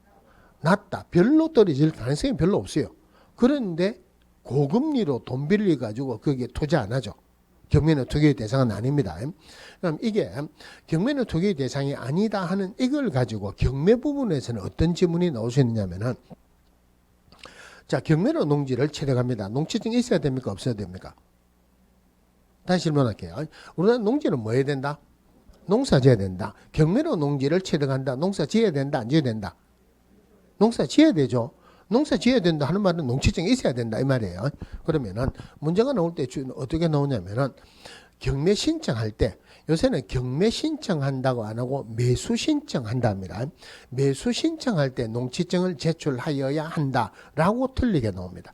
낮다. 별로 떨어질 가능성이 별로 없어요. 그런데 고금리로 돈 빌려가지고 거기에 투자 안 하죠. 경매는 투기의 대상은 아닙니다. 그럼 이게 경매는 투기의 대상이 아니다 하는 이걸 가지고 경매 부분에서는 어떤 질문이 나올 수 있느냐면은 자, 경매로 농지를 취득합니다. 농지증이 있어야 됩니까? 없어야 됩니까? 다시 질문할게요. 우리나라 농지는 뭐 해야 된다? 농사 지어야 된다. 경매로 농지를 취득한다. 농사 지어야 된다. 안 지어야 된다? 농사 지어야 되죠. 농사 지어야 된다 하는 말은 농지증이 있어야 된다 이 말이에요. 그러면은 문제가 나올 때 어떻게 나오냐면은 경매 신청할 때 요새는 경매 신청한다고 안 하고 매수 신청한답니다. 매수 신청할 때 농지증을 제출하여야 한다라고 틀리게 나옵니다.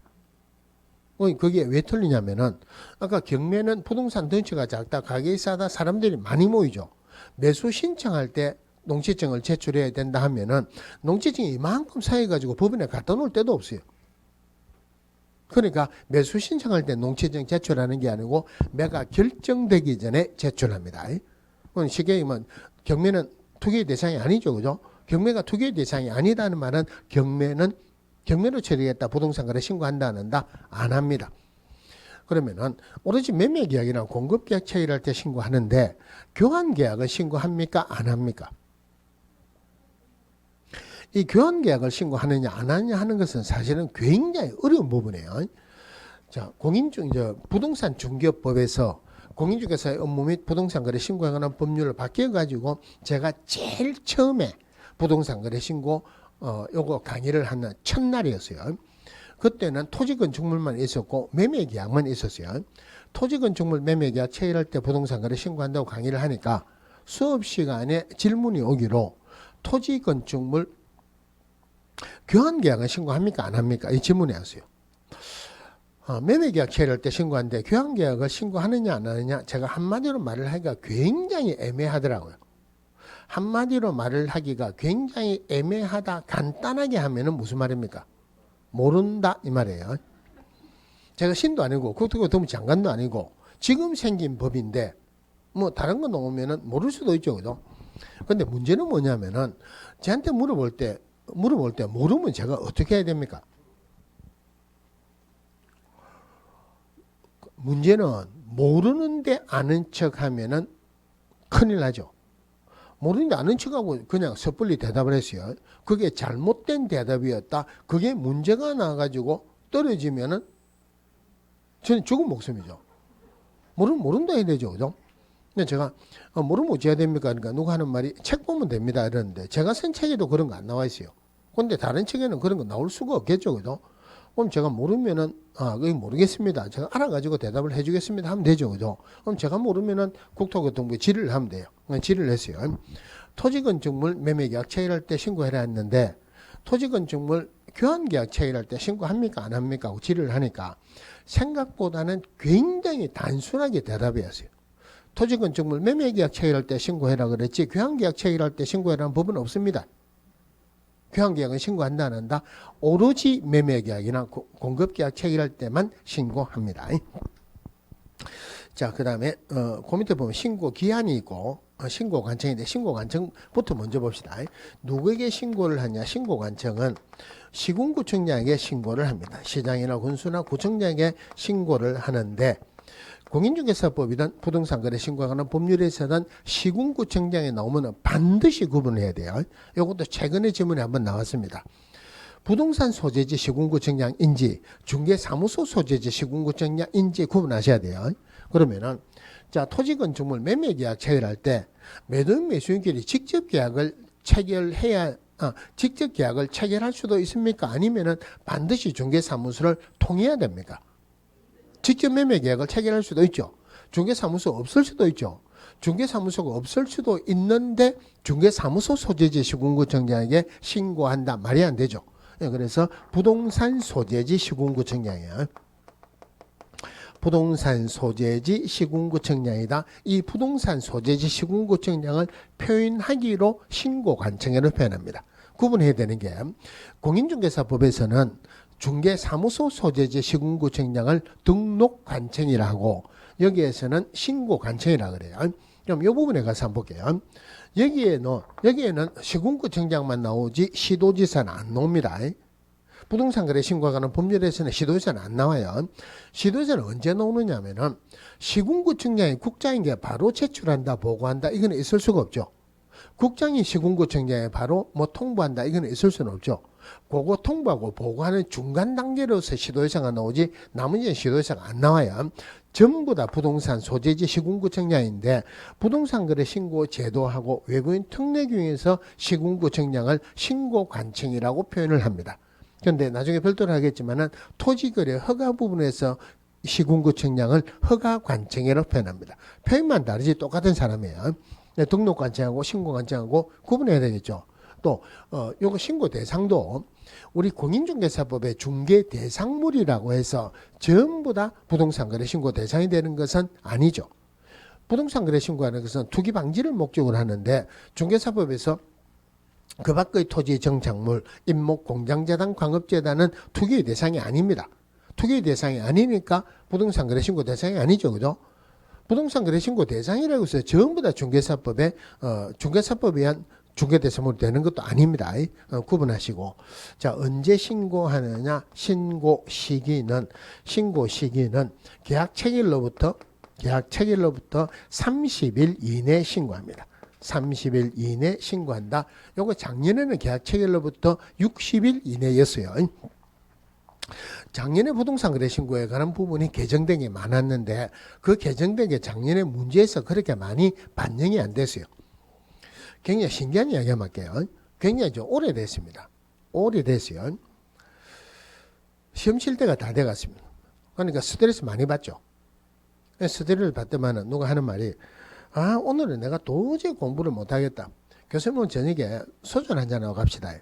그게 왜 틀리냐면은 아까 경매는 부동산 덩치가 작다, 가격이 싸다, 사람들이 많이 모이죠. 매수 신청할 때 농지증을 제출해야 된다 하면은 농지증이 이만큼 쌓여가지고 법원에 갖다 놓을 때도 없어요. 그러니까 매수 신청할 때 농지증 제출하는 게 아니고 매가 결정되기 전에 제출합니다. 쉽게 얘기하면 경매는 투기의 대상이 아니죠. 그죠? 경매가 투기의 대상이 아니다는 말은 경매로 처리했다 부동산 거래 신고한다 안 한다? 안 합니다. 그러면은 오로지 매매계약이나 공급계약 체결할 때 신고하는데 교환계약을 신고합니까? 안 합니까? 이 교환계약을 신고하느냐 안 하느냐 하는 것은 사실은 굉장히 어려운 부분이에요. 자, 부동산 중개법에서 공인중개사의 업무 및 부동산 거래 신고에 관한 법률을 바뀌어가지고 제가 제일 처음에 부동산 거래 신고 요거 강의를 하는 첫날이었어요. 그때는 토지건축물만 있었고 매매계약만 있었어요. 토지건축물 매매계약 체결할 때 부동산 거래 신고한다고 강의를 하니까 수업 시간에 질문이 오기로 토지건축물 교환계약은 신고합니까? 안 합니까? 이 질문이 왔어요. 매매계약 체결할 때 신고하는데 교환계약을 신고하느냐 안 하느냐 제가 한마디로 말을 하기가 굉장히 애매하더라고요. 한마디로 말을 하기가 굉장히 애매하다 간단하게 하면은 무슨 말입니까? 모른다 이 말이에요. 제가 신도 아니고 국토교통부 장관도 아니고 지금 생긴 법인데 뭐 다른 거 나오면은 모를 수도 있죠. 그죠? 근데 문제는 뭐냐면은 저한테 물어볼 때 모르면 제가 어떻게 해야 됩니까? 문제는 모르는데 아는 척 하면은 큰일 나죠. 모르는데 아는 척하고 그냥 섣불리 대답을 했어요. 그게 잘못된 대답이었다. 그게 문제가 나가지고 떨어지면은 저는 죽은 목숨이죠. 모른다 해야 되죠. 그죠? 근데 제가 모르면 어찌해야 됩니까? 그러니까 누가 하는 말이 책 보면 됩니다. 이러는데 제가 쓴 책에도 그런 거 안 나와 있어요. 근데 다른 책에는 그런 거 나올 수가 없겠죠. 그죠? 그럼 제가 모르면은 그게 모르겠습니다. 제가 알아가지고 대답을 해주겠습니다. 하면 되죠. 그죠? 그럼 제가 모르면은 국토교통부에 질의를 하면 돼요. 질의를 했어요. 토지건축물 매매계약 체결할 때 신고해라 했는데 토지건축물 교환계약 체결할 때 신고합니까? 안 합니까? 하고 질의를 하니까 생각보다는 굉장히 단순하게 대답이 했어요. 토지건축물 매매계약 체결할 때 신고해라 그랬지 교환계약 체결할 때 신고해라는 법은 없습니다. 교환계약은 신고한다 안 한다? 오로지 매매계약이나 공급계약 체결할 때만 신고합니다. 자, 그 다음에 그 밑에 보면 신고기한이 있고 신고관청인데 신고관청부터 먼저 봅시다. 누구에게 신고를 하냐? 신고관청은 시군구청장에게 신고를 합니다. 시장이나 군수나 구청장에게 신고를 하는데 공인중개사법이든 부동산 거래 신고에 관한 법률에서는 시군구청장에 나오면 반드시 구분해야 돼요. 이것도 최근에 질문에 한번 나왔습니다. 부동산 소재지 시군구청장인지 중개사무소 소재지 시군구청장인지 구분하셔야 돼요. 그러면은 자, 토지건축물 매매계약 체결할 때 매도인 매수인끼리 직접 계약을 체결할 수도 있습니까? 아니면은 반드시 중개사무소를 통해야 됩니까? 직접 매매 계약을 체결할 수도 있죠. 중개사무소 없을 수도 있죠. 중개사무소가 없을 수도 있는데 중개사무소 소재지 시군구청장에게 신고한다. 말이 안 되죠. 그래서 부동산 소재지 시군구청장이에요. 부동산 소재지 시군구청장이다. 이 부동산 소재지 시군구청장을 표현하기로 신고관청회를 표현합니다. 구분해야 되는 게 공인중개사법에서는 중개사무소 소재지 시군구청장을 등록관청이라 하고 여기에서는 신고관청이라 그래요. 그럼 이 부분에 가서 한번 볼게요. 여기에는 시군구청장만 나오지 시도지사는 안 나옵니다. 부동산 거래 신고에 관한 법률에서는 시도지사는 안 나와요. 시도지사는 언제 나오느냐 하면은 시군구청장이 국장에게 바로 제출한다, 보고한다, 이거는 있을 수가 없죠. 국장이 시군구청장에 바로 통보한다, 이거는 있을 수는 없죠. 그거 통보하고 보고하는 중간 단계로서 시도지사가 나오지 나머지는 시도지사가 안 나와요. 전부 다 부동산 소재지 시군구청장인데 부동산 거래 신고 제도하고 외국인 특례규정에서 시군구청장을 신고관청이라고 표현을 합니다. 그런데 나중에 별도로 하겠지만은 토지거래 허가 부분에서 시군구청장을 허가관청이라고 표현합니다. 표현만 다르지 똑같은 사람이에요. 등록관청하고 신고관청하고 구분해야 되겠죠. 또 요거 신고 대상도 우리 공인중개사법의 중개 대상물이라고 해서 전부 다 부동산 거래 신고 대상이 되는 것은 아니죠. 부동산 거래 신고하는 것은 투기 방지를 목적으로 하는데 중개사법에서 그 밖의 토지 정착물, 임목, 공장재단, 광업재단은 투기의 대상이 아닙니다. 투기의 대상이 아니니까 부동산 거래 신고 대상이 아니죠. 그죠? 부동산 거래 신고 대상이라고 해서 전부 다 중개사법에 의한 중개대상물이 되는 것도 아닙니다. 구분하시고. 자, 언제 신고하느냐? 신고 시기는 계약 체결로부터 30일 이내 신고합니다. 30일 이내 신고한다. 요거 작년에는 계약 체결로부터 60일 이내였어요. 작년에 부동산 거래 신고에 관한 부분이 개정된 게 많았는데 그 개정된 게 작년에 문제에서 그렇게 많이 반영이 안 됐어요. 굉장히 신기한 이야기 한번 할게요. 굉장히 좀 오래됐습니다. 오래됐어요. 시험 칠 때가 다 돼갔습니다. 그러니까 스트레스 많이 받죠. 스트레스를 받더만은 누가 하는 말이 오늘은 내가 도저히 공부를 못하겠다. 교수님은 저녁에 소주 한잔 하고 갑시다.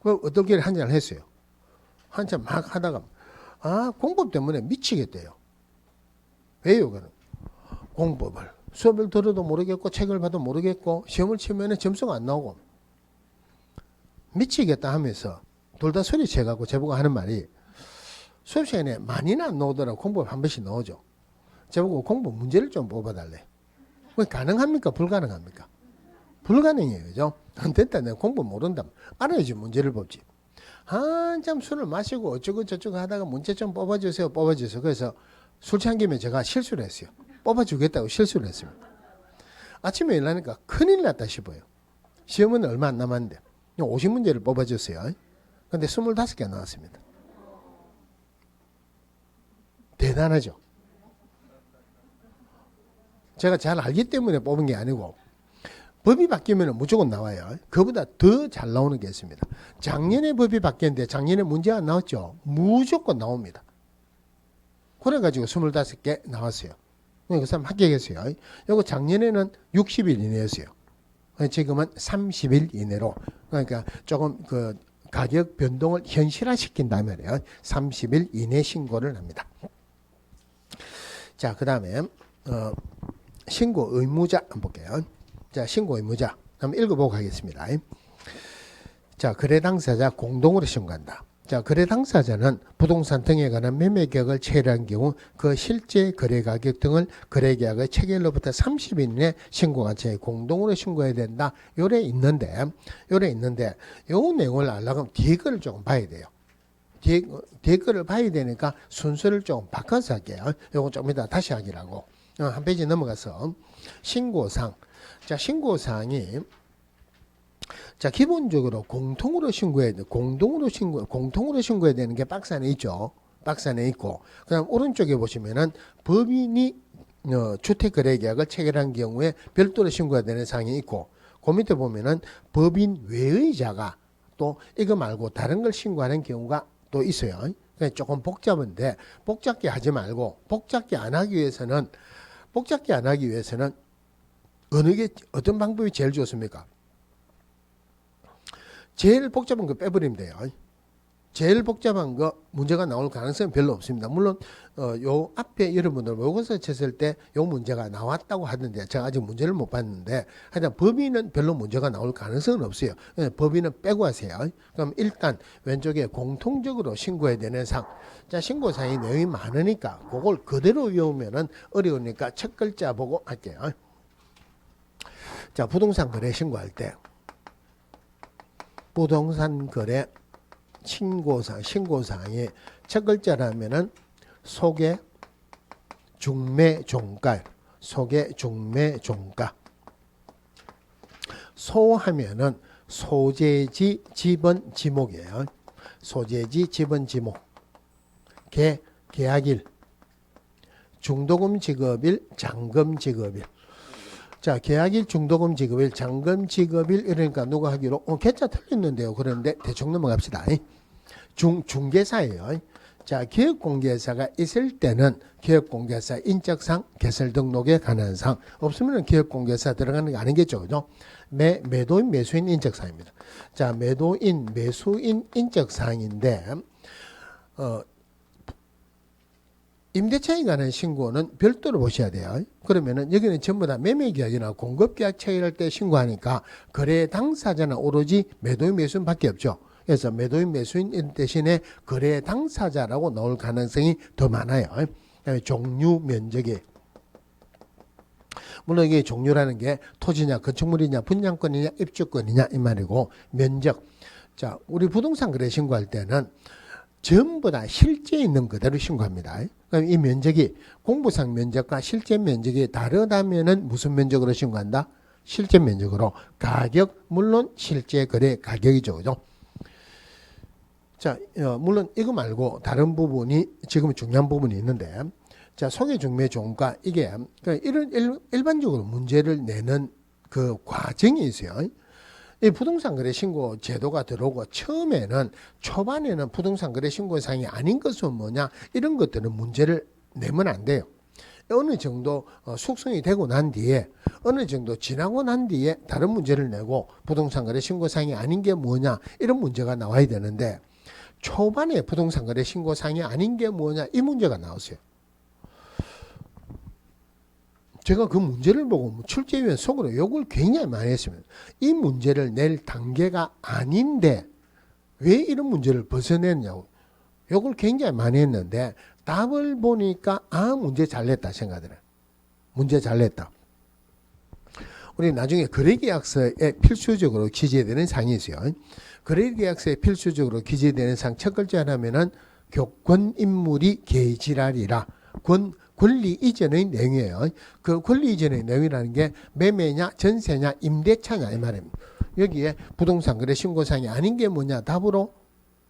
그 어떻게 한잔을 했어요. 한참 막 하다가 공법 때문에 미치겠대요. 왜요? 그는 공법을 수업을 들어도 모르겠고 책을 봐도 모르겠고 시험을 치면 점수가 안 나오고 미치겠다 하면서 둘 다 소리쳐갖고 저보고 하는 말이 수업 시간에 많이는 안 나오더라도 공법 한 번씩 나오죠. 저보고 공법 문제를 좀 뽑아달래. 그게 가능합니까? 불가능합니까? 불가능해요. 그죠? 안 됐다. 내가 공부 모른다. 알아야지 문제를 뽑지. 한참 술을 마시고 어쩌고 저쩌고 하다가 문제 좀 뽑아주세요. 그래서 술 취한 김에 제가 실수를 했어요. 뽑아주겠다고 실수를 했습니다. 아침에 일어나니까 큰일 났다 싶어요. 시험은 얼마 안 남았는데 50문제를 뽑아줬어요. 근데 25개 나왔습니다. 대단하죠. 제가 잘 알기 때문에 뽑은 게 아니고 법이 바뀌면 무조건 나와요. 그보다 더 잘 나오는 게 있습니다. 작년에 법이 바뀌었는데 작년에 문제 안 나왔죠. 무조건 나옵니다. 그래가지고 25개 나왔어요. 그 사람 합격했어요. 이거 작년에는 60일 이내였어요. 지금은 30일 이내로. 그러니까 조금 그 가격 변동을 현실화시킨다면 30일 이내 신고를 합니다. 자, 그 다음에 신고 의무자 한번 볼게요. 자, 신고 의무자 한번 읽어보고 가겠습니다. 자, 거래 당사자 공동으로 신고한다. 자, 거래 당사자는 부동산 등에 관한 매매 계약을 체결한 경우 그 실제 거래 가격 등을 거래 계약의 체결로부터 30일 이내 신고관청에 공동으로 신고해야 된다. 요래 있는데 요 내용을 알려면 뒤에 거를 조금 봐야 돼요. 뒤에 거를 봐야 되니까 순서를 좀 바꿔서 할게요. 요거 좀 이따 다시 하기라고. 한 페이지 넘어가서 신고사항. 자, 신고사항이 자, 기본적으로 공통으로 신고해야 돼. 공통으로 신고해야 되는 게 박스 안에 있죠. 박스 안에 있고. 그다음 오른쪽에 보시면은 법인이 주택거래계약을 체결한 경우에 별도로 신고해야 되는 사항이 있고, 그 밑에 보면은 법인 외의자가 또 이거 말고 다른 걸 신고하는 경우가 또 있어요. 그러니까 조금 복잡한데 복잡게 하지 말고, 복잡게 안 하기 위해서는 어떤 방법이 제일 좋습니까? 제일 복잡한 거 빼버리면 돼요. 제일 복잡한 거 문제가 나올 가능성은 별로 없습니다. 물론 요 앞에 여러분들 모의고사 쳤을 때 요 문제가 나왔다고 하던데 제가 아직 문제를 못 봤는데, 하여튼 법인은 별로 문제가 나올 가능성은 없어요. 법인은 빼고 하세요. 그럼 일단 왼쪽에 공통적으로 신고해야 되는 사항. 자, 신고사항이 내용이 많으니까 그걸 그대로 외우면은 어려우니까 첫 글자 보고 할게요. 자, 부동산 거래 신고할 때 부동산 거래 신고사항이 첫 글자라면은 소개, 중매, 종가. 소개, 중매, 종가. 소하면은 소재지, 지번, 지목이에요. 소재지, 지번, 지목. 계약일, 중도금 지급일, 잔금 지급일. 자, 계약일, 중도금 지급일, 잔금 지급일. 이러니까 누가 하기로 개자 틀렸는데요. 그런데 대충 넘어갑시다. 중개사예요. 자, 기업공개사가 있을 때는 기업공개사 인적상, 개설 등록에 관한 사항. 없으면 기업공개사 들어가는 게 아니겠죠. 그죠? 매도인, 매수인 인적사항입니다. 자, 매도인, 매수인 인적사항인데 임대차에 관한 신고는 별도로 보셔야 돼요. 그러면은 여기는 전부 다 매매계약이나 공급계약 체결할 때 신고하니까 거래 당사자는 오로지 매도인, 매수인 밖에 없죠. 그래서 매도인, 매수인 대신에 거래 당사자라고 나올 가능성이 더 많아요. 종류, 면적이. 물론 이게 종류라는 게 토지냐, 건축물이냐, 분양권이냐, 입주권이냐 이 말이고, 면적. 자, 우리 부동산 거래 신고할 때는 전부 다 실제 있는 그대로 신고합니다. 그럼 이 면적이 공부상 면적과 실제 면적이 다르다면은 무슨 면적으로 신고한다? 실제 면적으로. 가격, 물론 실제 거래 가격이죠. 그죠? 자, 물론 이거 말고 다른 부분이 지금 중요한 부분이 있는데, 자, 소개, 중매, 종가. 이게 이런 일반적으로 문제를 내는 그 과정이 있어요. 이 부동산 거래 신고 제도가 들어오고 처음에는 초반에는 부동산 거래 신고 사항이 아닌 것은 뭐냐, 이런 것들은 문제를 내면 안 돼요. 어느 정도 숙성이 되고 난 뒤에, 어느 정도 지나고 난 뒤에 다른 문제를 내고 부동산 거래 신고 사항이 아닌 게 뭐냐, 이런 문제가 나와야 되는데, 초반에 부동산 거래 신고 사항이 아닌 게 뭐냐, 이 문제가 나왔어요. 제가 그 문제를 보고 출제위원 속으로 욕을 굉장히 많이 했습니다. 이 문제를 낼 단계가 아닌데 왜 이런 문제를 벗어냈냐고 욕을 굉장히 많이 했는데, 답을 보니까 문제 잘 냈다 생각하더라고요. 문제 잘 냈다. 우리 나중에 거래계약서에 필수적으로 기재되는 사항이 있어요. 거래계약서에 필수적으로 기재되는 사항 첫 글자 하나면은 교권 인물이 개지랄이라. 권리 이전의 내용이에요. 그 권리 이전의 내용이라는 게 매매냐, 전세냐, 임대차냐 이 말입니다. 여기에 부동산 거래 신고사항이 아닌 게 뭐냐, 답으로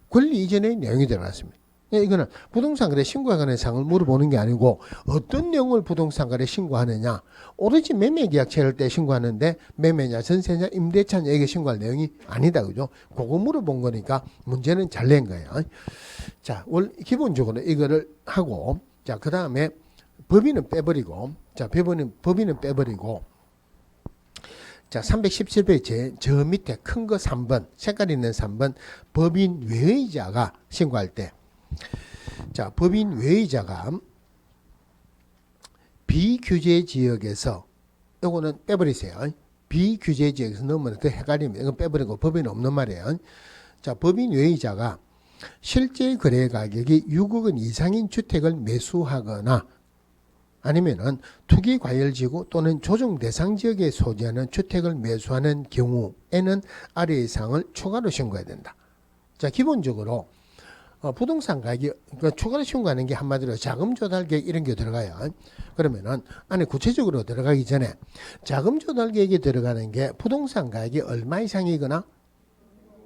권리 이전의 내용이 들어갔습니다. 이거는 부동산 거래 신고에 관한 사항을 물어보는 게 아니고 어떤 내용을 부동산 거래 신고하느냐, 오로지 매매계약 체결할 때 신고하는데 매매냐, 전세냐, 임대차냐 이게 신고할 내용이 아니다. 그죠? 그거 물어본 거니까 문제는 잘 낸 거예요. 자, 기본적으로 이거를 하고, 자, 그 다음에 법인은 빼버리고, 자, 법인은 빼버리고, 자, 317페이지 저 밑에 큰 거 3번, 색깔 있는 3번, 법인 외의자가 신고할 때, 자, 법인 외의자가 비규제 지역에서, 이거는 빼버리세요. 비규제 지역에서 넣으면 더 헷갈립니다. 이건 빼버리고 법인 없는 말이에요. 자, 법인 외의자가 실제 거래 가격이 6억 원 이상인 주택을 매수하거나 아니면은 투기 과열지구 또는 조정 대상 지역에 소지하는 주택을 매수하는 경우에는 아래의 사항을 추가로 신고해야 된다. 자, 기본적으로 부동산 가격이 추가로 신고하는 게 한마디로 자금 조달 계획 이런 게 들어가요. 그러면은 안에 구체적으로 들어가기 전에 자금 조달 계획이 들어가는 게 부동산 가격이 얼마 이상이거나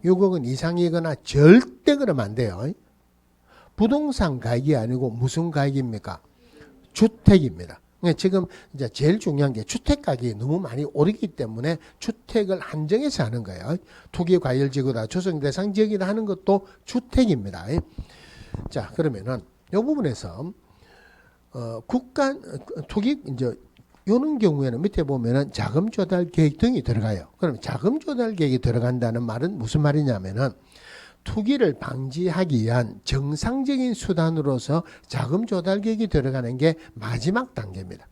6억 원 이상이거나 절대 그러면 안 돼요. 부동산 가격이 아니고 무슨 가격입니까? 주택입니다. 지금 이제 제일 중요한 게 주택 가격이 너무 많이 오르기 때문에 주택을 한정해서 하는 거예요. 투기 과열 지구다, 조성 대상 지역이다 하는 것도 주택입니다. 자, 그러면은 이 부분에서 국가 투기 이제 요런 경우에는 밑에 보면은 자금 조달 계획 등이 들어가요. 그럼 자금 조달 계획이 들어간다는 말은 무슨 말이냐면은 투기를 방지하기 위한 정상적인 수단으로서 자금 조달 계획이 들어가는 게 마지막 단계입니다.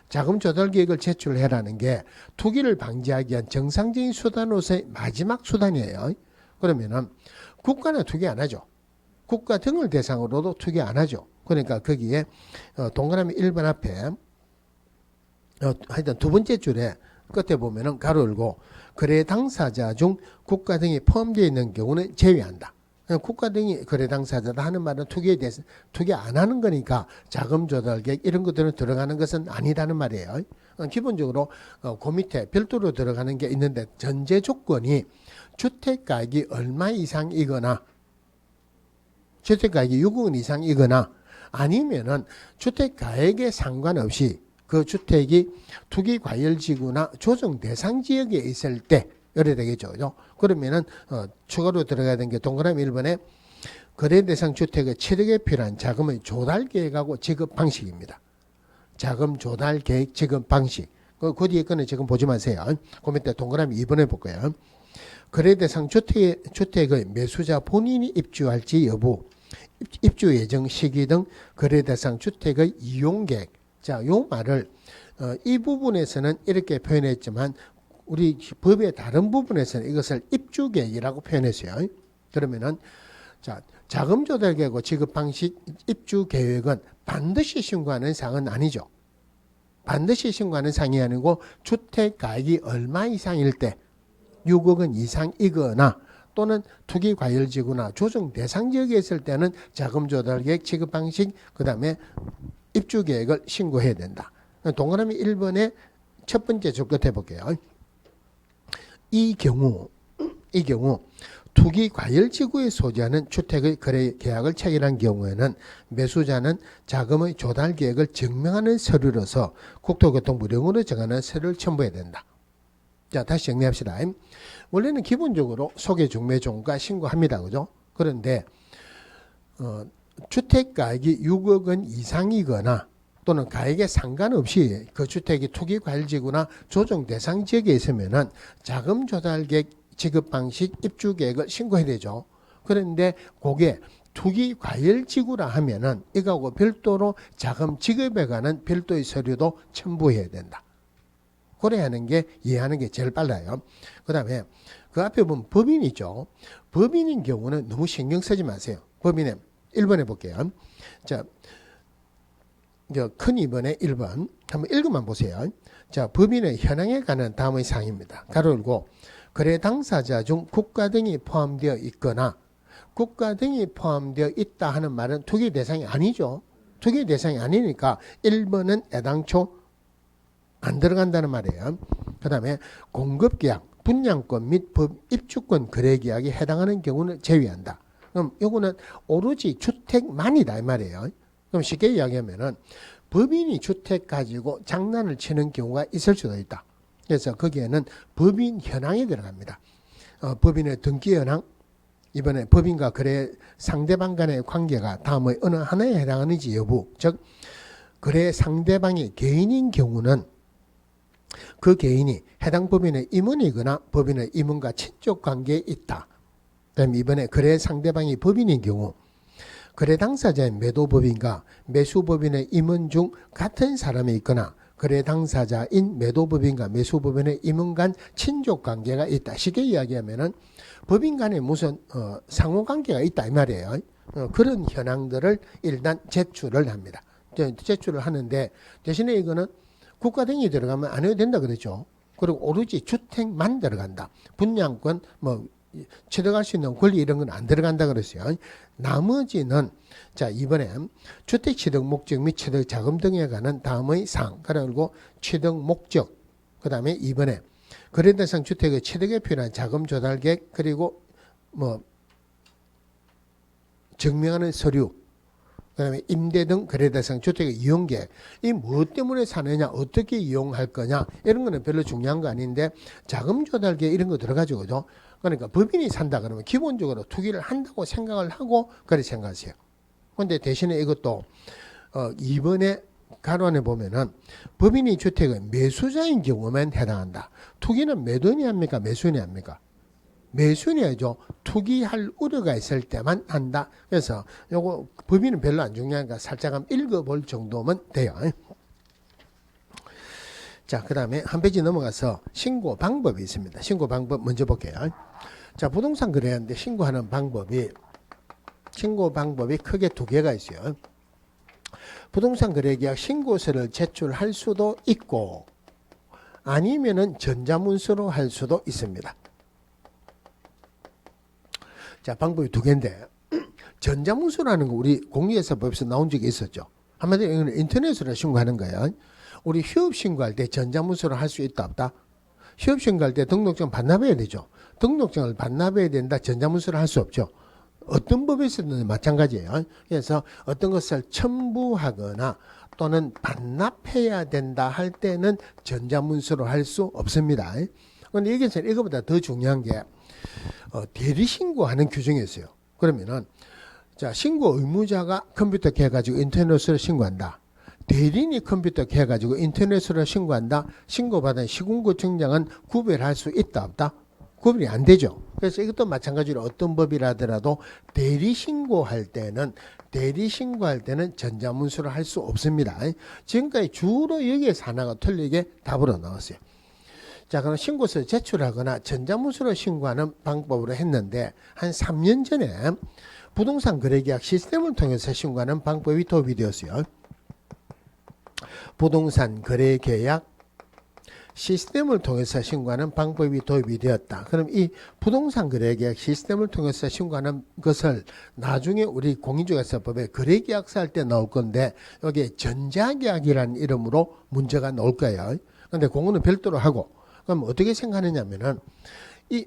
자금 조달 계획을 제출해라는 게 투기를 방지하기 위한 정상적인 수단으로서의 마지막 수단이에요. 그러면은 국가는 투기 안 하죠. 국가 등을 대상으로도 투기 안 하죠. 그러니까 거기에 동그라미 1번 앞에 하여튼 두 번째 줄에 끝에 보면은 가로 열고 거래 당사자 중 국가 등이 포함되어 있는 경우는 제외한다. 국가 등이 거래 당사자다 하는 말은 투기에 대해서 투기 안 하는 거니까 자금 조달 계획 이런 것들은 들어가는 것은 아니다는 말이에요. 기본적으로 그 밑에 별도로 들어가는 게 있는데 전제 조건이 주택 가격이 얼마 이상이거나 주택 가격이 6억 원 이상이거나 아니면은 주택 가액에 상관없이 그 주택이 투기 과열지구나 조정 대상 지역에 있을 때 이래 되겠죠. 그러면은 추가로 들어가야 되는 게 동그라미 1번에 거래 대상 주택의 체력에 필요한 자금의 조달 계획하고 지급 방식입니다. 자금 조달 계획 지급 방식. 그 뒤에 거는 지금 보지 마세요. 그 밑에 동그라미 2번에 볼까요? 거래 대상 주택의 매수자 본인이 입주할지 여부, 입주 예정 시기 등 거래 대상 주택의 이용 계획. 자, 요 말을 이 부분에서는 이렇게 표현했지만 우리 법의 다른 부분에서는 이것을 입주 계획이라고 표현했어요. 그러면은 자, 자금 조달 계획과 지급 방식 입주 계획은 반드시 신고하는 사항은 아니죠. 반드시 신고하는 사항이 아니고 주택 가액이 얼마 이상일 때 6억 원 이상이거나 또는 투기 과열지구나 조정 대상 지역에 있을 때는 자금 조달 계획 지급 방식 그다음에 입주 계획을 신고해야 된다. 동그라미 1번의 첫 번째 줄 끝에 볼게요. 이 경우 투기 과열지구에 소지하는 주택의 거래 계약을 체결한 경우에는 매수자는 자금의 조달 계획을 증명하는 서류로서 국토교통부령으로 정하는 서류를 첨부해야 된다. 자, 다시 정리합시다. 원래는 기본적으로 소개 중매종가 신고합니다. 그죠? 그런데 주택 가액이 6억 원 이상이거나 또는 가액에 상관없이 그 주택이 투기 과열지구나 조정 대상 지역에 있으면은 자금 조달 계획 지급 방식 입주 계획을 신고해야 되죠. 그런데 그게 투기 과열지구라 하면은 이거하고 별도로 자금 지급에 관한 별도의 서류도 첨부해야 된다. 그래 하는 게 이해하는 게 제일 빨라요. 그다음에 그 앞에 보면 법인 있죠. 법인인 경우는 너무 신경 쓰지 마세요. 법인은 1번에 볼게요. 자, 큰 2번에 1번 한번 읽어만 보세요. 자, 법인의 현황에 관한 다음의 사항입니다. 가로 열고 거래 당사자 중 국가 등이 포함되어 있거나 국가 등이 포함되어 있다 하는 말은 투기 대상이 아니죠. 투기 대상이 아니니까 1번은 애당초 안 들어간다는 말이에요. 그 다음에 공급계약, 분양권 및 입주권 거래계약에 해당하는 경우는 제외한다. 그럼 이거는 오로지 주택만이다 이 말이에요. 그럼 쉽게 이야기하면은 법인이 주택 가지고 장난을 치는 경우가 있을 수도 있다. 그래서 거기에는 법인 현황이 들어갑니다. 법인의 등기 현황, 이번에 법인과 거래 상대방 간의 관계가 다음의 어느 하나에 해당하는지 여부, 즉 거래 상대방이 개인인 경우는 그 개인이 해당 법인의 임원이거나 법인의 임원과 친족 관계에 있다. 그다음에 이번에 거래 상대방이 법인인 경우 거래 당사자의 매도법인과 매수법인의 임원 중 같은 사람이 있거나 거래 당사자인 매도법인과 매수법인의 임원 간 친족 관계가 있다. 쉽게 이야기하면은 법인 간에 무슨 상호관계가 있다 이 말이에요. 그런 현황들을 일단 제출을 합니다. 제출을 하는데 대신에 이거는 국가 등이 들어가면 안 해도 된다 그랬죠. 그리고 오로지 주택만 들어간다. 분양권 취득할 수 있는 권리 이런 건 안 들어간다 그랬어요. 나머지는 자 이번에 주택 취득 목적 및 취득 자금 등에 관한 다음의 사항 그리고 취득 목적 그 다음에 이번에 거래 대상 주택의 취득에 필요한 자금 조달 계획 그리고 뭐 증명하는 서류 그다음에 임대 등 거래 대상 주택의 이용 계획 이 무엇 때문에 사느냐 어떻게 이용할 거냐 이런 거는 별로 중요한 거 아닌데 자금 조달 계획 이런 거 들어가죠 그죠. 그러니까 법인이 산다 그러면 기본적으로 투기를 한다고 생각을 하고 그렇게 생각하세요. 그런데 대신에 이것도 이번에 가로안에 보면은 법인이 주택의 매수자인 경우만 해당한다. 투기는 매도인이 합니까 매수인이 합니까? 매수인이 하죠. 투기할 우려가 있을 때만 한다. 그래서 요거 법인은 별로 안 중요하니까 살짝 한번 읽어볼 정도면 돼요. 자, 그 다음에 한 페이지 넘어가서 신고 방법이 있습니다. 신고 방법 먼저 볼게요. 자, 부동산 거래하는데 신고하는 방법이 크게 두 개가 있어요. 부동산 거래계약 신고서를 제출할 수도 있고 아니면은 전자문서로 할 수도 있습니다. 자, 방법이 두 개인데 전자문서라는 거 우리 공개회사법에서 나온 적이 있었죠. 한마디로 이거는 인터넷으로 신고하는 거예요. 우리 휴업 신고할 때 전자문서로 할 수 있다 없다? 휴업 신고할 때 등록증 반납해야 되죠. 등록증을 반납해야 된다. 전자문서로 할 수 없죠. 어떤 법에서는 마찬가지예요. 그래서 어떤 것을 첨부하거나 또는 반납해야 된다 할 때는 전자문서로 할 수 없습니다. 그런데 여기서는 이거보다 더 중요한 게 대리신고하는 규정이 있어요. 그러면은 자 신고 의무자가 컴퓨터 해가지고 인터넷으로 신고한다. 대리인이 컴퓨터 해가지고 인터넷으로 신고한다. 신고받은 시군구청장은 구별할 수 있다 없다? 구별이 안 되죠. 그래서 이것도 마찬가지로 어떤 법이라더라도 대리신고할 때는 전자문서로 할 수 없습니다. 지금까지 주로 여기에서 하나가 틀리게 답으로 나왔어요. 자, 그럼 신고서 제출하거나 전자문서로 신고하는 방법으로 했는데 한 3년 전에 부동산 거래계약 시스템을 통해서 신고하는 방법이 도입이 되었어요. 부동산 거래계약 시스템을 통해서 신고하는 방법이 도입이 되었다. 그럼 이 부동산 거래계약 시스템을 통해서 신고하는 것을 나중에 우리 공인중개사법에 거래계약서 할 때 나올 건데 여기에 전자계약이라는 이름으로 문제가 나올 거예요. 그런데 공부는 별도로 하고 그럼 어떻게 생각하느냐면은 이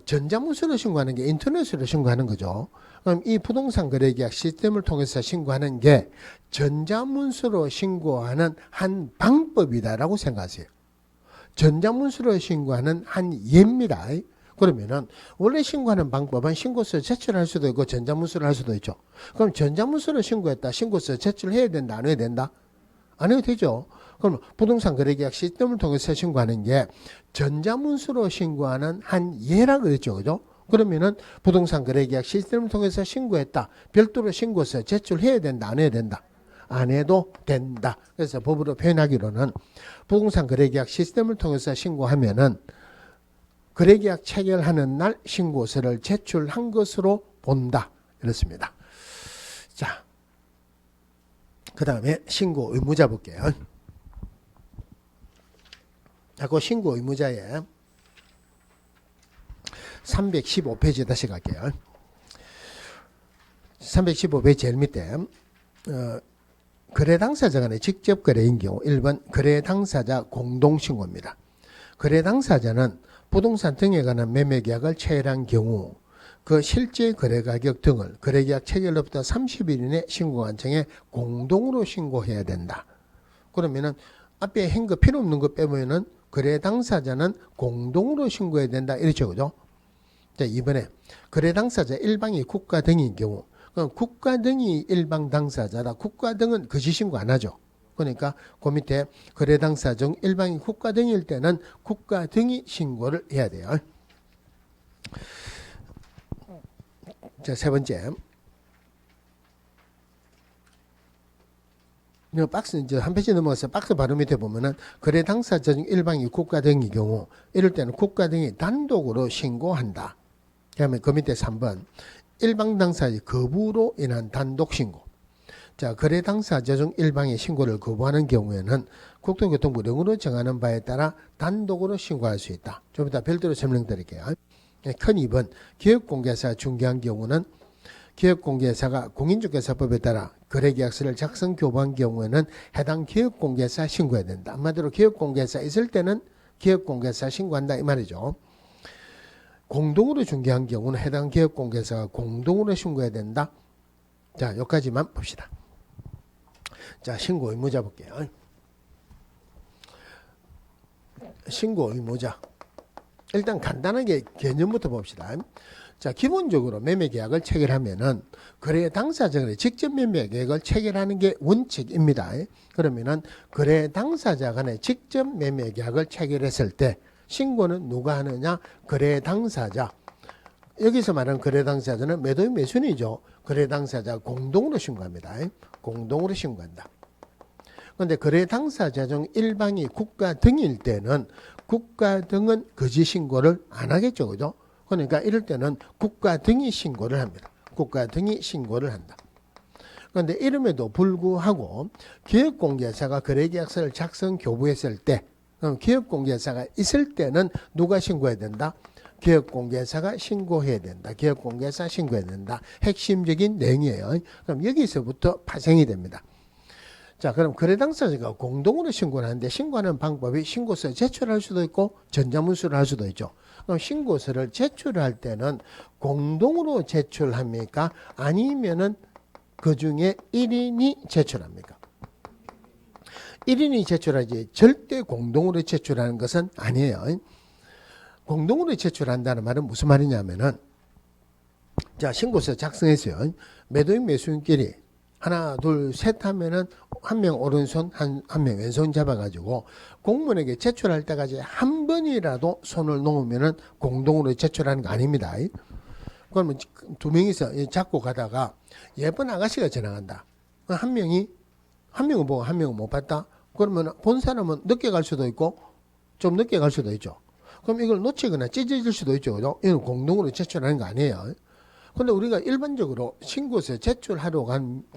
전자문서로 신고하는 게 인터넷으로 신고하는 거죠. 그럼 이 부동산 거래계약 시스템을 통해서 신고하는 게 전자문서로 신고하는 한 방법이다라고 생각하세요. 전자문서로 신고하는 한 예입니다. 그러면은 원래 신고하는 방법은 신고서 제출할 수도 있고 전자문서를 할 수도 있죠. 그럼 전자문서로 신고했다. 신고서 제출해야 된다. 안 해야 된다? 안 해도 되죠. 그럼 부동산 거래계약 시스템을 통해서 신고하는 게 전자문서로 신고하는 한 예라 그랬죠. 그죠? 그러면은 부동산 거래계약 시스템을 통해서 신고했다. 별도로 신고서 제출해야 된다. 안 해야 된다? 안 해도 된다. 그래서 법으로 표현하기로는 부동산 거래계약 시스템을 통해서 신고하면은 거래계약 체결하는 날 신고서를 제출한 것으로 본다. 이렇습니다. 자, 그 다음에 신고 의무자 볼게요. 자, 그 신고 의무자에 315페이지 다시 갈게요. 315페이지 제일 밑에 거래 당사자 간의 직접 거래인 경우 1번 거래 당사자 공동신고입니다. 거래 당사자는 부동산 등에 관한 매매계약을 체결한 경우 그 실제 거래 가격 등을 거래계약 체결로부터 30일 이내 신고관청에 공동으로 신고해야 된다. 그러면은 앞에 한 거 필요 없는 거 빼면은 거래 당사자는 공동으로 신고해야 된다. 이렇죠. 그죠? 자, 이번에 거래 당사자 일방이 국가 등인 경우 그럼 국가 등이 일방 당사자다. 국가 등은 거짓 신고 안 하죠. 그러니까 그 밑에 거래 당사자 중 일방이 국가 등일 때는 국가 등이 신고를 해야 돼요. 자, 세 번째. 박스 이제 한 페이지 넘어가서 박스 바로 밑에 보면은 거래 당사자 중 일방이 국가 등의 경우 이럴 때는 국가 등이 단독으로 신고한다. 그다음에 그 밑에 3번. 일방 당사자의 거부로 인한 단독 신고. 자, 거래 당사자 중 일방의 신고를 거부하는 경우에는 국토교통부 령으로 정하는 바에 따라 단독으로 신고할 수 있다. 좀 이따 별도로 설명드릴게요. 큰 2번 기업공개사 중개한 경우는 기업공개사가 공인중개사법에 따라 거래계약서를 작성 교부한 경우에는 해당 기업공개사 신고해야 된다. 한마디로 기업공개사 있을 때는 기업공개사 신고한다 이 말이죠. 공동으로 중개한 경우는 해당 기업공개사가 공동으로 신고해야 된다. 자, 여기까지만 봅시다. 자, 신고 의무자 볼게요. 신고 의무자. 일단 간단하게 개념부터 봅시다. 자, 기본적으로 매매 계약을 체결하면은 거래 당사자 간에 직접 매매 계약을 체결하는 게 원칙입니다. 그러면은 거래 당사자 간에 직접 매매 계약을 체결했을 때 신고는 누가 하느냐? 거래 당사자. 여기서 말하는 거래 당사자는 매도인 매수인이죠. 거래 당사자 공동으로 신고합니다. 공동으로 신고한다. 그런데 거래 당사자 중 일방이 국가 등일 때는 국가 등은 거짓 신고를 안 하겠죠. 그죠? 그러니까 이럴 때는 국가 등이 신고를 합니다. 국가 등이 신고를 한다. 그런데 이름에도 불구하고 기업공개사가 거래계약서를 작성 교부했을 때 기업공개사가 있을 때는 누가 신고해야 된다? 기업공개사가 신고해야 된다. 기업공개사 신고해야 된다. 핵심적인 내용이에요. 그럼 여기서부터 파생이 됩니다. 자, 그럼 거래 당사자가 공동으로 신고를 하는데 신고하는 방법이 신고서 제출할 수도 있고 전자문서를 할 수도 있죠. 그럼 신고서를 제출할 때는 공동으로 제출합니까? 아니면은 그 중에 1인이 제출합니까? 1인이 제출하지 절대 공동으로 제출하는 것은 아니에요. 공동으로 제출한다는 말은 무슨 말이냐면은 자, 신고서 작성했어요. 매도인 매수인끼리 하나 둘 셋 하면은 한 명 오른손 한 명 왼손 잡아가지고 공무원에게 제출할 때까지 한 번이라도 손을 놓으면은 공동으로 제출하는 거 아닙니다. 그러면 두 명이서 잡고 가다가 예쁜 아가씨가 지나간다. 한 명은 보고 한 명은 못 봤다. 그러면 본 사람은 늦게 갈 수도 있고 좀 늦게 갈 수도 있죠. 그럼 이걸 놓치거나 찢어질 수도 있죠. 그죠? 이건 공동으로 제출하는 거 아니에요. 근데 우리가 일반적으로 신고서 제출하러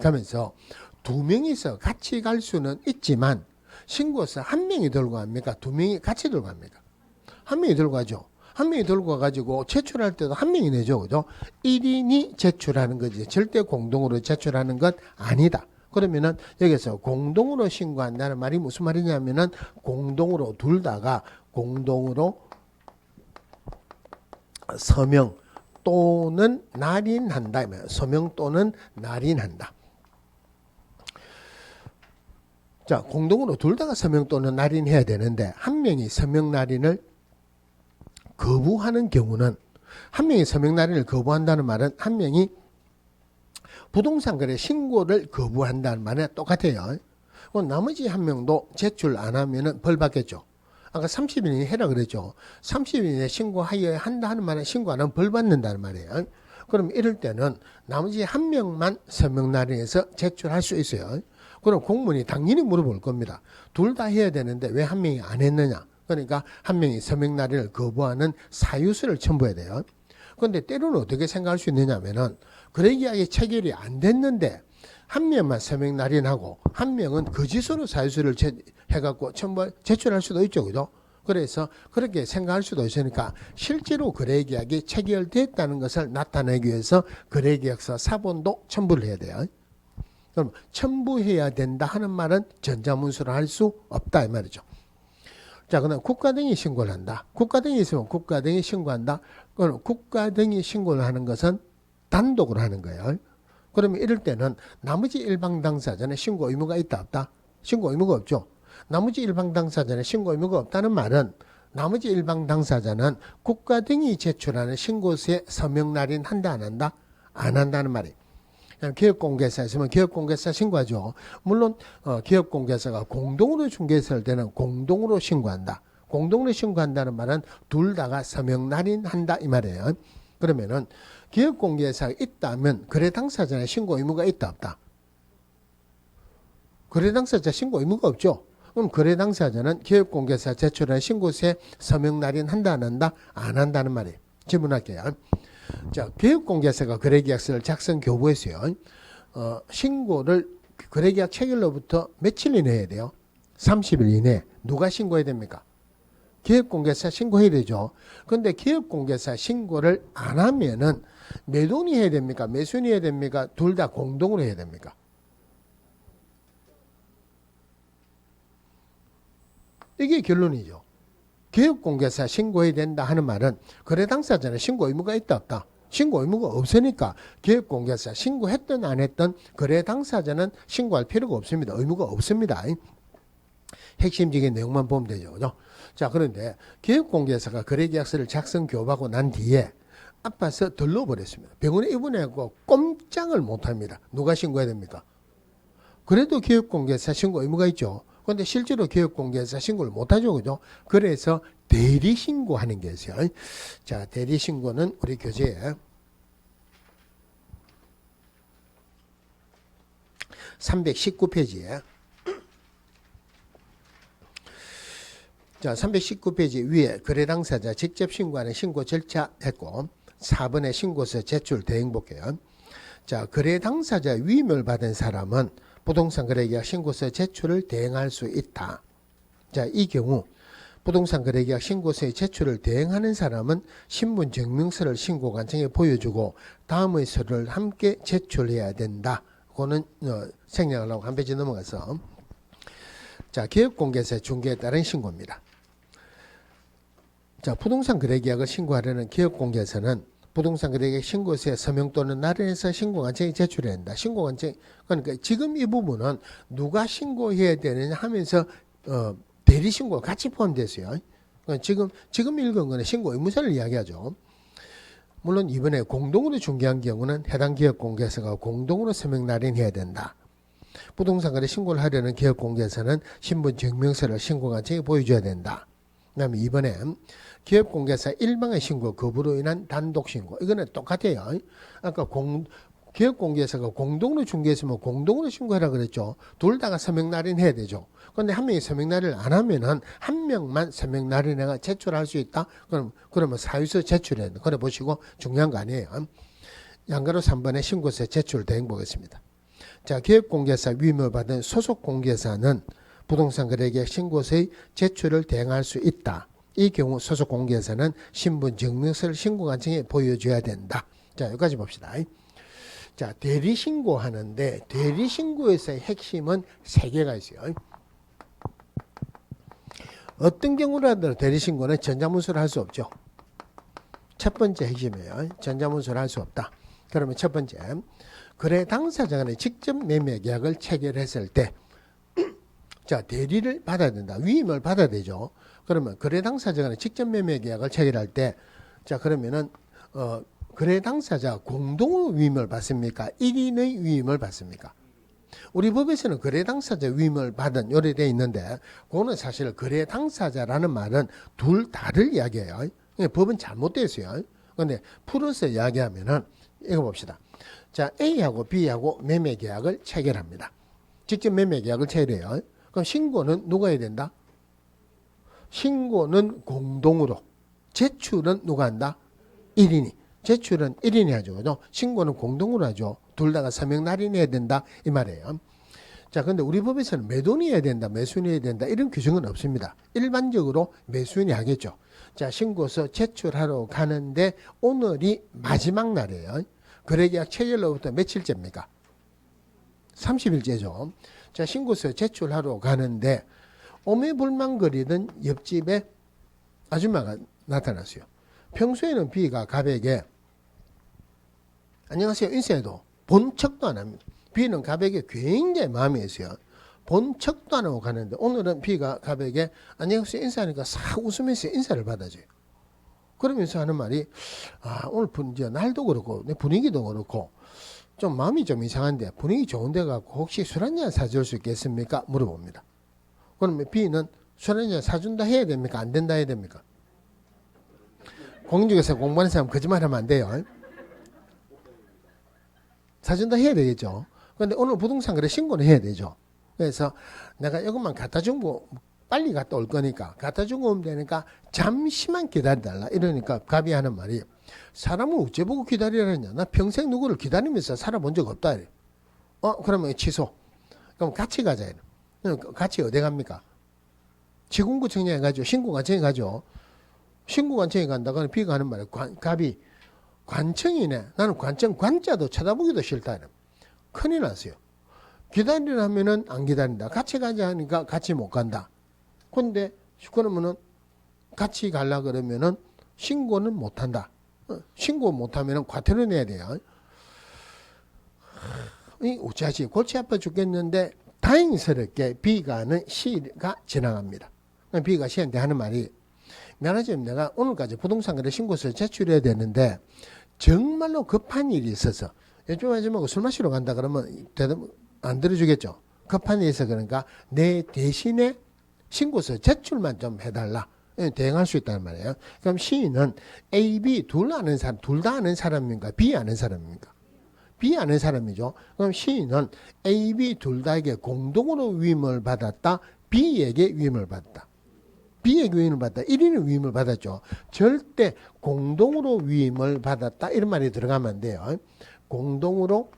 가면서 두 명이서 같이 갈 수는 있지만 신고서 한 명이 들고 갑니까? 두 명이 같이 들고 갑니까? 한 명이 들고 가죠. 한 명이 들고 가가지고 제출할 때도 한 명이 내죠. 그죠? 1인이 제출하는 거지. 절대 공동으로 제출하는 것 아니다. 그러면은 여기서 공동으로 신고한다는 말이 무슨 말이냐면은 공동으로 둘 다가 공동으로 서명 또는 날인한다. 서명 또는 날인한다. 자, 공동으로 둘 다가 서명 또는 날인해야 되는데 한 명이 서명 날인을 거부하는 경우는 한 명이 서명 날인을 거부한다는 말은 한 명이 부동산 거래 신고를 거부한다는 말은 똑같아요. 나머지 한 명도 제출 안 하면은 벌 받겠죠. 아까 30일 이내 해라 그랬죠. 30일 이내 신고하여야 한다 하는 말은 신고 안 하면 벌 받는다는 말이에요. 그럼 이럴 때는 나머지 한 명만 서명 날인해서 제출할 수 있어요. 그럼 공무원이 당연히 물어볼 겁니다. 둘 다 해야 되는데 왜 한 명이 안 했느냐. 그러니까 한 명이 서명 날인을 거부하는 사유서를 첨부해야 돼요. 그런데 때로는 어떻게 생각할 수 있느냐 하면은 거래계약이 체결이 안 됐는데 한 명만 서명 날인하고 한 명은 거짓으로 사유서를 해갖고 제출할 수도 있죠. 그죠? 그래서 그렇게 생각할 수도 있으니까 실제로 거래계약이 체결됐다는 것을 나타내기 위해서 거래계약서 사본도 첨부를 해야 돼요. 그럼 첨부해야 된다 하는 말은 전자문서로 할 수 없다 이 말이죠. 자, 그다음 국가 등이 신고를 한다. 국가 등이 있으면 국가 등이 신고한다. 그럼 국가 등이 신고를 하는 것은 단독으로 하는 거예요. 그러면 이럴 때는 나머지 일방 당사자는 신고 의무가 있다 없다? 신고 의무가 없죠. 나머지 일방 당사자는 신고 의무가 없다는 말은 나머지 일방 당사자는 국가 등이 제출하는 신고서에 서명 날인 한다 안 한다? 안 한다는 말이에요. 기업공개사 있으면 기업공개사 신고하죠. 물론 기업공개사가 공동으로 중개했을 때는 공동으로 신고한다. 공동으로 신고한다는 말은 둘 다가 서명 날인한다 이 말이에요. 그러면은 기업공개사가 있다면 거래 당사자는 신고 의무가 있다 없다? 거래 당사자 신고 의무가 없죠. 그럼 거래 당사자는 기업공개사 제출한 신고서에 서명 날인한다 안 한다? 안 한다는 말이에요. 질문할게요. 자, 기업공개사가 거래계약서를 작성 교부했어요. 신고를 거래계약 체결로부터 며칠 이내에 해야 돼요? 30일 이내. 누가 신고해야 됩니까? 기업공개사 신고해야 되죠. 근데 기업공개사 신고를 안 하면은 매도인이 해야 됩니까? 매수인이 해야 됩니까? 둘 다 공동으로 해야 됩니까? 이게 결론이죠. 기업공개사 신고해야 된다 하는 말은 거래 당사자는 신고 의무가 있다 없다? 신고 의무가 없으니까 기업공개사 신고했든 안 했든 거래 당사자는 신고할 필요가 없습니다. 의무가 없습니다. 핵심적인 내용만 보면 되죠. 그죠? 자, 그런데 기업공개사가 거래계약서를 작성 교부하고 난 뒤에 아파서 들러버렸습니다. 병원에 입원하고 꼼짝을 못합니다. 누가 신고해야 됩니까? 그래도 기업공개사 신고 의무가 있죠. 그런데 실제로 기업공개사 신고를 못하죠. 그죠? 그래서 대리신고하는 게 있어요. 자, 대리신고는 우리 교재에 319페이지에 자, 319페이지 위에 거래 당사자 직접 신고하는 신고 절차 했고 4번에 신고서 제출 대행 볼게요. 자, 거래 당사자 위임을 받은 사람은 부동산 거래계약 신고서 제출을 대행할 수 있다. 자, 이 경우 부동산 거래계약 신고서의 제출을 대행하는 사람은 신분 증명서를 신고관청에 보여주고 다음의 서류를 함께 제출해야 된다. 그거는 생략을 하고 한 페이지 넘어가서 자, 기업공개사 중개에 따른 신고입니다. 자, 부동산 거래계약을 신고하려는 기업공개사는 부동산 거래계약 신고서에 서명 또는 날인해서 신고관청에 제출해야 한다. 신고관청 그러니까 지금 이 부분은 누가 신고해야 되느냐 하면서 대리신고가 같이 포함됐어요. 그러니까 지금 읽은 거는 신고 의무사를 이야기하죠. 물론 이번에 공동으로 중개한 경우는 해당 기업공개사가 공동으로 서명 날인해야 된다. 부동산 거래 신고를 하려는 기업공개사는 신분 증명서를 신고관청에 보여줘야 된다. 그 다음에 이번에 기업공개사 일방의 신고 거부로 인한 단독신고 이거는 똑같아요. 아까 기업공개사가 공동으로 중개했으면 공동으로 신고하라 그랬죠. 둘 다가 서명 날인해야 되죠. 그런데 한 명이 서명 날인을 안 하면은 한 명만 서명 날인해가 제출할 수 있다. 그러면 사유서 제출해야 돼. 그래 보시고 중요한 거 아니에요. 양가로 3번에 신고서 제출 대행 보겠습니다. 자, 기업공개사 위임을 받은 소속공개사는 부동산 거래계약 신고서의 제출을 대행할 수 있다. 이 경우 소속공개사는 신분 증명서를 신고관청에 보여줘야 된다. 자, 여기까지 봅시다. 자, 대리신고하는데 대리신고에서의 핵심은 3개가 있어요. 어떤 경우라도 대리신고는 전자문서를 할 수 없죠. 첫 번째 핵심이에요. 전자문서를 할 수 없다. 그러면 첫 번째, 거래 당사자 간의 직접 매매 계약을 체결했을 때 자, 대리를 받아야 된다. 위임을 받아야 되죠. 그러면 거래 당사자 간의 직접 매매 계약을 체결할 때 자, 그러면은 거래 당사자 공동으로 위임을 받습니까? 1인의 위임을 받습니까? 우리 법에서는 거래 당사자 위임을 받은 요래 돼 있는데 그거는 사실 거래 당사자라는 말은 둘 다를 이야기해요. 법은 잘못되어 있어요. 그런데 풀어서 이야기하면은 이거 봅시다. 자, A하고 B하고 매매 계약을 체결합니다. 직접 매매 계약을 체결해요. 그럼 신고는 누가 해야 된다? 신고는 공동으로. 제출은 누가 한다? 1인이. 제출은 1인이 하죠. 그죠? 신고는 공동으로 하죠. 둘 다가 서명 날인해야 된다. 이 말이에요. 자, 근데 우리 법에서는 매도인이 해야 된다, 매수인이 해야 된다. 이런 규정은 없습니다. 일반적으로 매수인이 하겠죠. 자, 신고서 제출하러 가는데 오늘이 마지막 날이에요. 거래계약 체결로부터 며칠째입니까? 30일째죠. 자, 신고서 제출하러 가는데 오매불망거리던 옆집에 아줌마가 나타났어요. 평소에는 B가 가백에 안녕하세요 인사해도 본 척도 안 합니다. B는 가백에 굉장히 마음이 있어요. 본 척도 안 하고 가는데 오늘은 B가 가백에 안녕하세요 인사하니까 싹 웃으면서 인사를 받아줘요. 그러면서 하는 말이 오늘 이제 날도 그렇고 내 분위기도 그렇고 좀 마음이 좀 이상한데 분위기 좋은 데 갖고 혹시 술 한잔 사줄 수 있겠습니까? 물어봅니다. 그러면 B는 술 한잔 사준다 해야 됩니까? 안 된다 해야 됩니까? 공중에서 공부하는 사람 거짓말하면 안 돼요. 사준다 해야 되겠죠. 그런데 오늘 부동산 거래 신고는 해야 되죠. 그래서 내가 이것만 갖다 주고 빨리 갔다 올 거니까 갖다 주고 오면 되니까 잠시만 기다려달라. 이러니까 갑이 하는 말이 사람을 어째 보고 기다리라냐. 나 평생 누구를 기다리면서 살아본 적 없다. 이래. 그러면 취소. 그럼 같이 가자. 이래. 같이 어디 갑니까? 시군구청장에 가죠. 신고관청에 가죠. 신고관청에 간다. 그러면 B가 하는 말이에요. 갑이 관청이네. 나는 관청 관자도 쳐다보기도 싫다. 큰일 났어요. 기다리라면은 안 기다린다. 같이 가자 하니까 같이 못 간다. 근데 그러면은 같이 가려 그러면은 신고는 못 한다. 신고 못 하면은 과태료 내야 돼요. 이 어찌하지? 골치 아파 죽겠는데 다행스럽게 B가는 C가 지나갑니다. B가 C한테 하는 말이 미안하지만 내가 오늘까지 부동산 거래 신고서를 제출해야 되는데 정말로 급한 일이 있어서 요즘 아줌마가 술 마시러 간다 그러면 대답 안 들어주겠죠. 급한 일이 있어 그러니까 내 대신에 신고서 제출만 좀 해달라. 대응할 수 있다는 말이에요. 그럼 C는 A, B 둘 아는 사람, 둘 다 아는 사람입니까? B 아는 사람입니까? B 아는 사람이죠. 그럼 C는 A, B 둘 다에게 공동으로 위임을 받았다. B에게 위임을 받았다. B에게 위임을 받았다. 1인은 위임을 받았죠. 절대 공동으로 위임을 받았다. 이런 말이 들어가면 안 돼요. 공동으로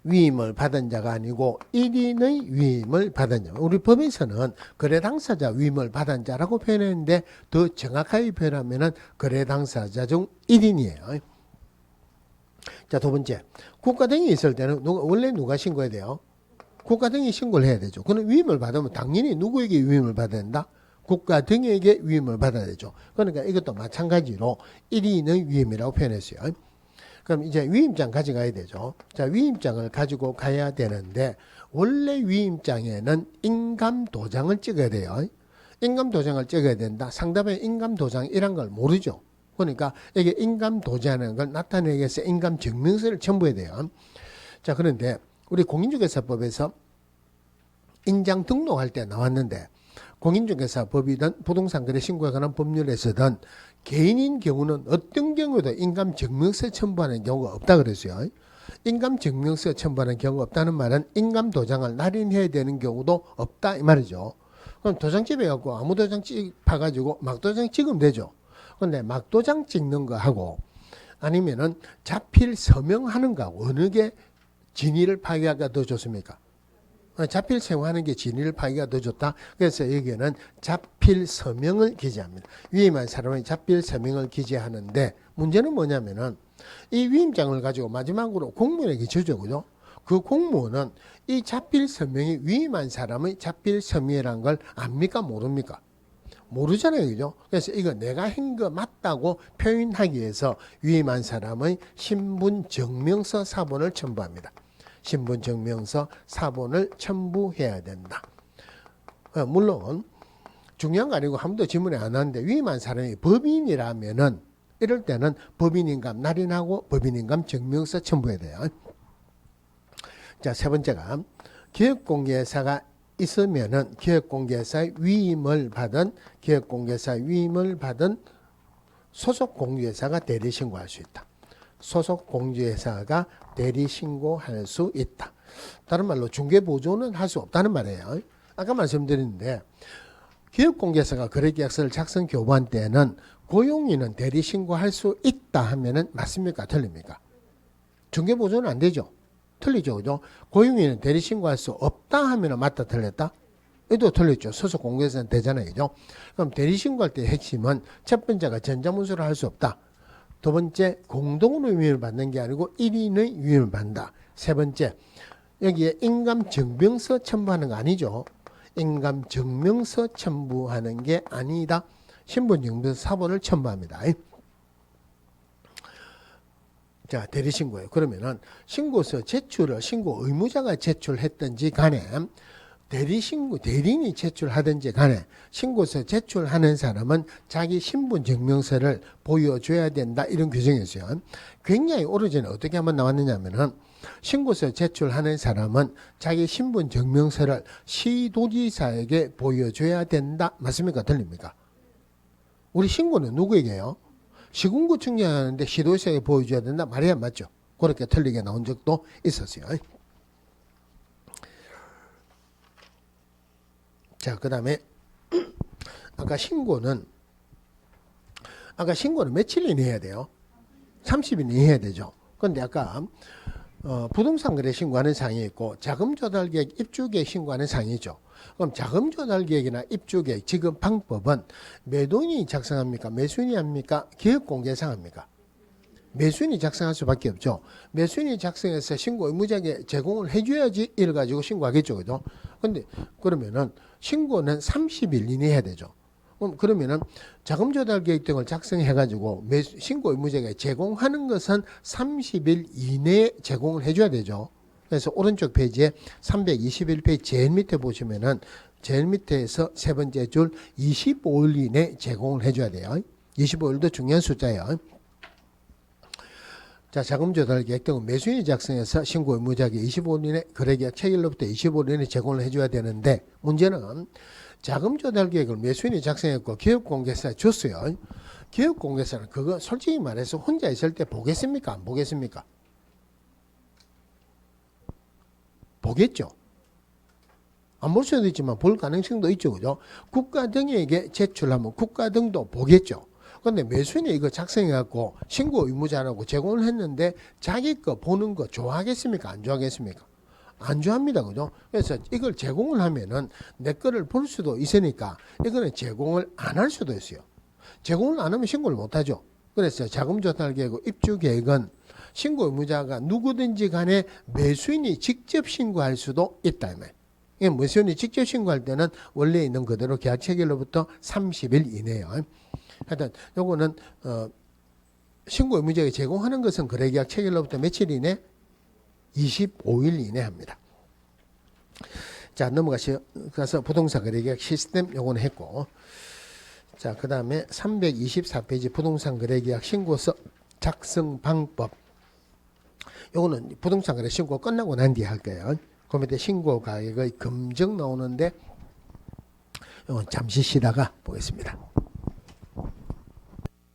위임을 받은 자가 아니고 1인의 위임을 받은 자. 우리 법에서는 거래 당사자 위임을 받은 자라고 표현했는데 더 정확하게 표현하면 거래 당사자 중 1인이에요. 자, 두 번째. 국가 등이 있을 때는 원래 누가 신고해야 돼요? 국가 등이 신고를 해야 되죠. 그는 위임을 받으면 당연히 누구에게 위임을 받아야 된다? 국가 등에게 위임을 받아야 되죠. 그러니까 이것도 마찬가지로 1인의 위임이라고 표현했어요. 그럼 이제 위임장 가져가야 되죠. 자, 위임장을 가지고 가야 되는데 원래 위임장에는 인감도장을 찍어야 돼요. 인감도장을 찍어야 된다. 상대방의 인감도장이란 걸 모르죠. 그러니까 이게 인감도장이라는 걸 나타내기 위해서 인감증명서를 첨부해야 돼요. 자, 그런데 우리 공인중개사법에서 인장 등록할 때 나왔는데 공인중개사법이든 부동산거래 신고에 관한 법률에서든 개인인 경우는 어떤 경우도 인감증명서 첨부하는 경우가 없다 그랬어요. 인감증명서 첨부하는 경우가 없다는 말은 인감도장을 날인해야 되는 경우도 없다 이 말이죠. 그럼 도장집에 갖고 아무 도장 찍어가지고 막도장 찍으면 되죠. 그런데 막도장 찍는 거하고 아니면은 자필 서명하는 거하고 어느 게 진위를 파기하기가 더 좋습니까? 자필 서명하는 게 진위를 파기가 더 좋다. 그래서 여기에는 자필 서명을 기재합니다. 위임한 사람의 자필 서명을 기재하는데 문제는 뭐냐면은 이 위임장을 가지고 마지막으로 공무원에게 주죠. 그죠? 그 공무원은 이 자필 서명이 위임한 사람의 자필 서명이라는 걸 압니까? 모릅니까? 모르잖아요. 그죠? 그래서 이거 내가 한 거 맞다고 표현하기 위해서 위임한 사람의 신분증명서 사본을 첨부합니다. 신분증명서 사본을 첨부해야 된다. 물론 중요한 거 아니고 한 번도 질문을 안 하는데 위임한 사람이 법인이라면은 이럴 때는 법인인감 날인하고 법인인감 증명서 첨부해야 돼요. 자, 세 번째가 기획공개사가 있으면은 기획공개사의 위임을 받은 소속 공개사가 대리 신고할 수 있다. 소속 공개사가 대리 신고할 수 있다. 다른 말로 중개보조는 할 수 없다는 말이에요. 아까 말씀드렸는데 기업공개사가 거래계약서를 작성 교부한 때는 고용인은 대리 신고할 수 있다 하면은 맞습니까? 틀립니까? 중개보조는 안 되죠. 틀리죠. 그죠? 고용인은 대리 신고할 수 없다 하면은 맞다 틀렸다? 이도 틀렸죠. 소속 공개사는 되잖아요. 그죠? 그럼 대리 신고할 때 핵심은 첫 번째가 전자문서를 할 수 없다. 두 번째, 공동으로 위임을 받는 게 아니고 1인의 위임을 받는다. 세 번째, 여기에 인감증명서 첨부하는 거 아니죠. 인감증명서 첨부하는 게 아니다. 신분증명서 사본을 첨부합니다. 자, 대리신고예요. 그러면은 신고서 제출을 신고 의무자가 제출했든지 간에 대리인이 제출하든지 간에 신고서 제출하는 사람은 자기 신분증명서를 보여줘야 된다. 이런 규정이 있어요. 굉장히 오래전에 어떻게 한번 나왔느냐면은 신고서 제출하는 사람은 자기 신분증명서를 시도지사에게 보여줘야 된다. 맞습니까? 틀립니까? 우리 신고는 누구에게요? 시군구청장이 하는데 시도지사에게 보여줘야 된다. 말이 안 맞죠? 그렇게 틀리게 나온 적도 있었어요. 자, 그 다음에 아까 신고는 며칠 이내 해야 돼요? 30일 이내 해야 되죠. 그런데 아까 부동산 거래 신고하는 사항이 있고 자금 조달 계획 입주 계획 신고하는 사항이죠. 그럼 자금 조달 계획이나 입주 계획 지금 방법은 매도인이 작성합니까? 매수인이 합니까? 계획 공개상 합니까? 매수인이 작성할 수밖에 없죠. 매수인이 작성해서 신고 의무자에게 제공을 해줘야지 이래 가지고 신고하겠죠, 그죠? 근데 그러면은 신고는 30일 이내에 해야 되죠. 그러면은 자금 조달 계획 등을 작성해 가지고 신고 의무자에게 제공하는 것은 30일 이내에 제공을 해줘야 되죠. 그래서 오른쪽 페이지에 321페이지 제일 밑에 보시면은 제일 밑에서 세 번째 줄 25일 이내 제공을 해줘야 돼요. 25일도 중요한 숫자예요. 자, 자금 조달 계획 등은 매수인이 작성해서 신고 의무자에게 25일 이내 거래계약 체결로부터 25일 이내 제공을 해줘야 되는데 문제는 자금 조달 계획을 매수인이 작성했고 기업 공개사에 줬어요. 기업 공개사는 그거 솔직히 말해서 혼자 있을 때 보겠습니까? 안 보겠습니까? 보겠죠. 안 볼 수도 있지만 볼 가능성도 있죠. 그죠? 국가 등에게 제출하면 국가 등도 보겠죠. 근데 매수인이 이거 작성해갖고 신고 의무자라고 제공을 했는데 자기 거 보는 거 좋아하겠습니까? 안 좋아하겠습니까? 안 좋아합니다. 그죠? 그래서 이걸 제공을 하면은 내 거를 볼 수도 있으니까 이거는 제공을 안 할 수도 있어요. 제공을 안 하면 신고를 못 하죠. 그래서 자금 조달 계획, 입주 계획은 신고 의무자가 누구든지 간에 매수인이 직접 신고할 수도 있다. 매수인이 직접 신고할 때는 원래 있는 그대로 계약 체결로부터 30일 이내요. 하여튼 요거는 신고 의무자에게 제공하는 것은 거래계약 체결로부터 며칠 이내? 25일 이내 합니다. 자, 넘어가서 부동산 거래계약 시스템 요거는 했고, 자, 그 다음에 324페이지 부동산 거래계약 신고서 작성 방법. 요거는 부동산 거래 신고 끝나고 난 뒤에 할 거예요. 그 밑에 신고 가액의 검증 나오는데 요건 잠시 쉬다가 보겠습니다.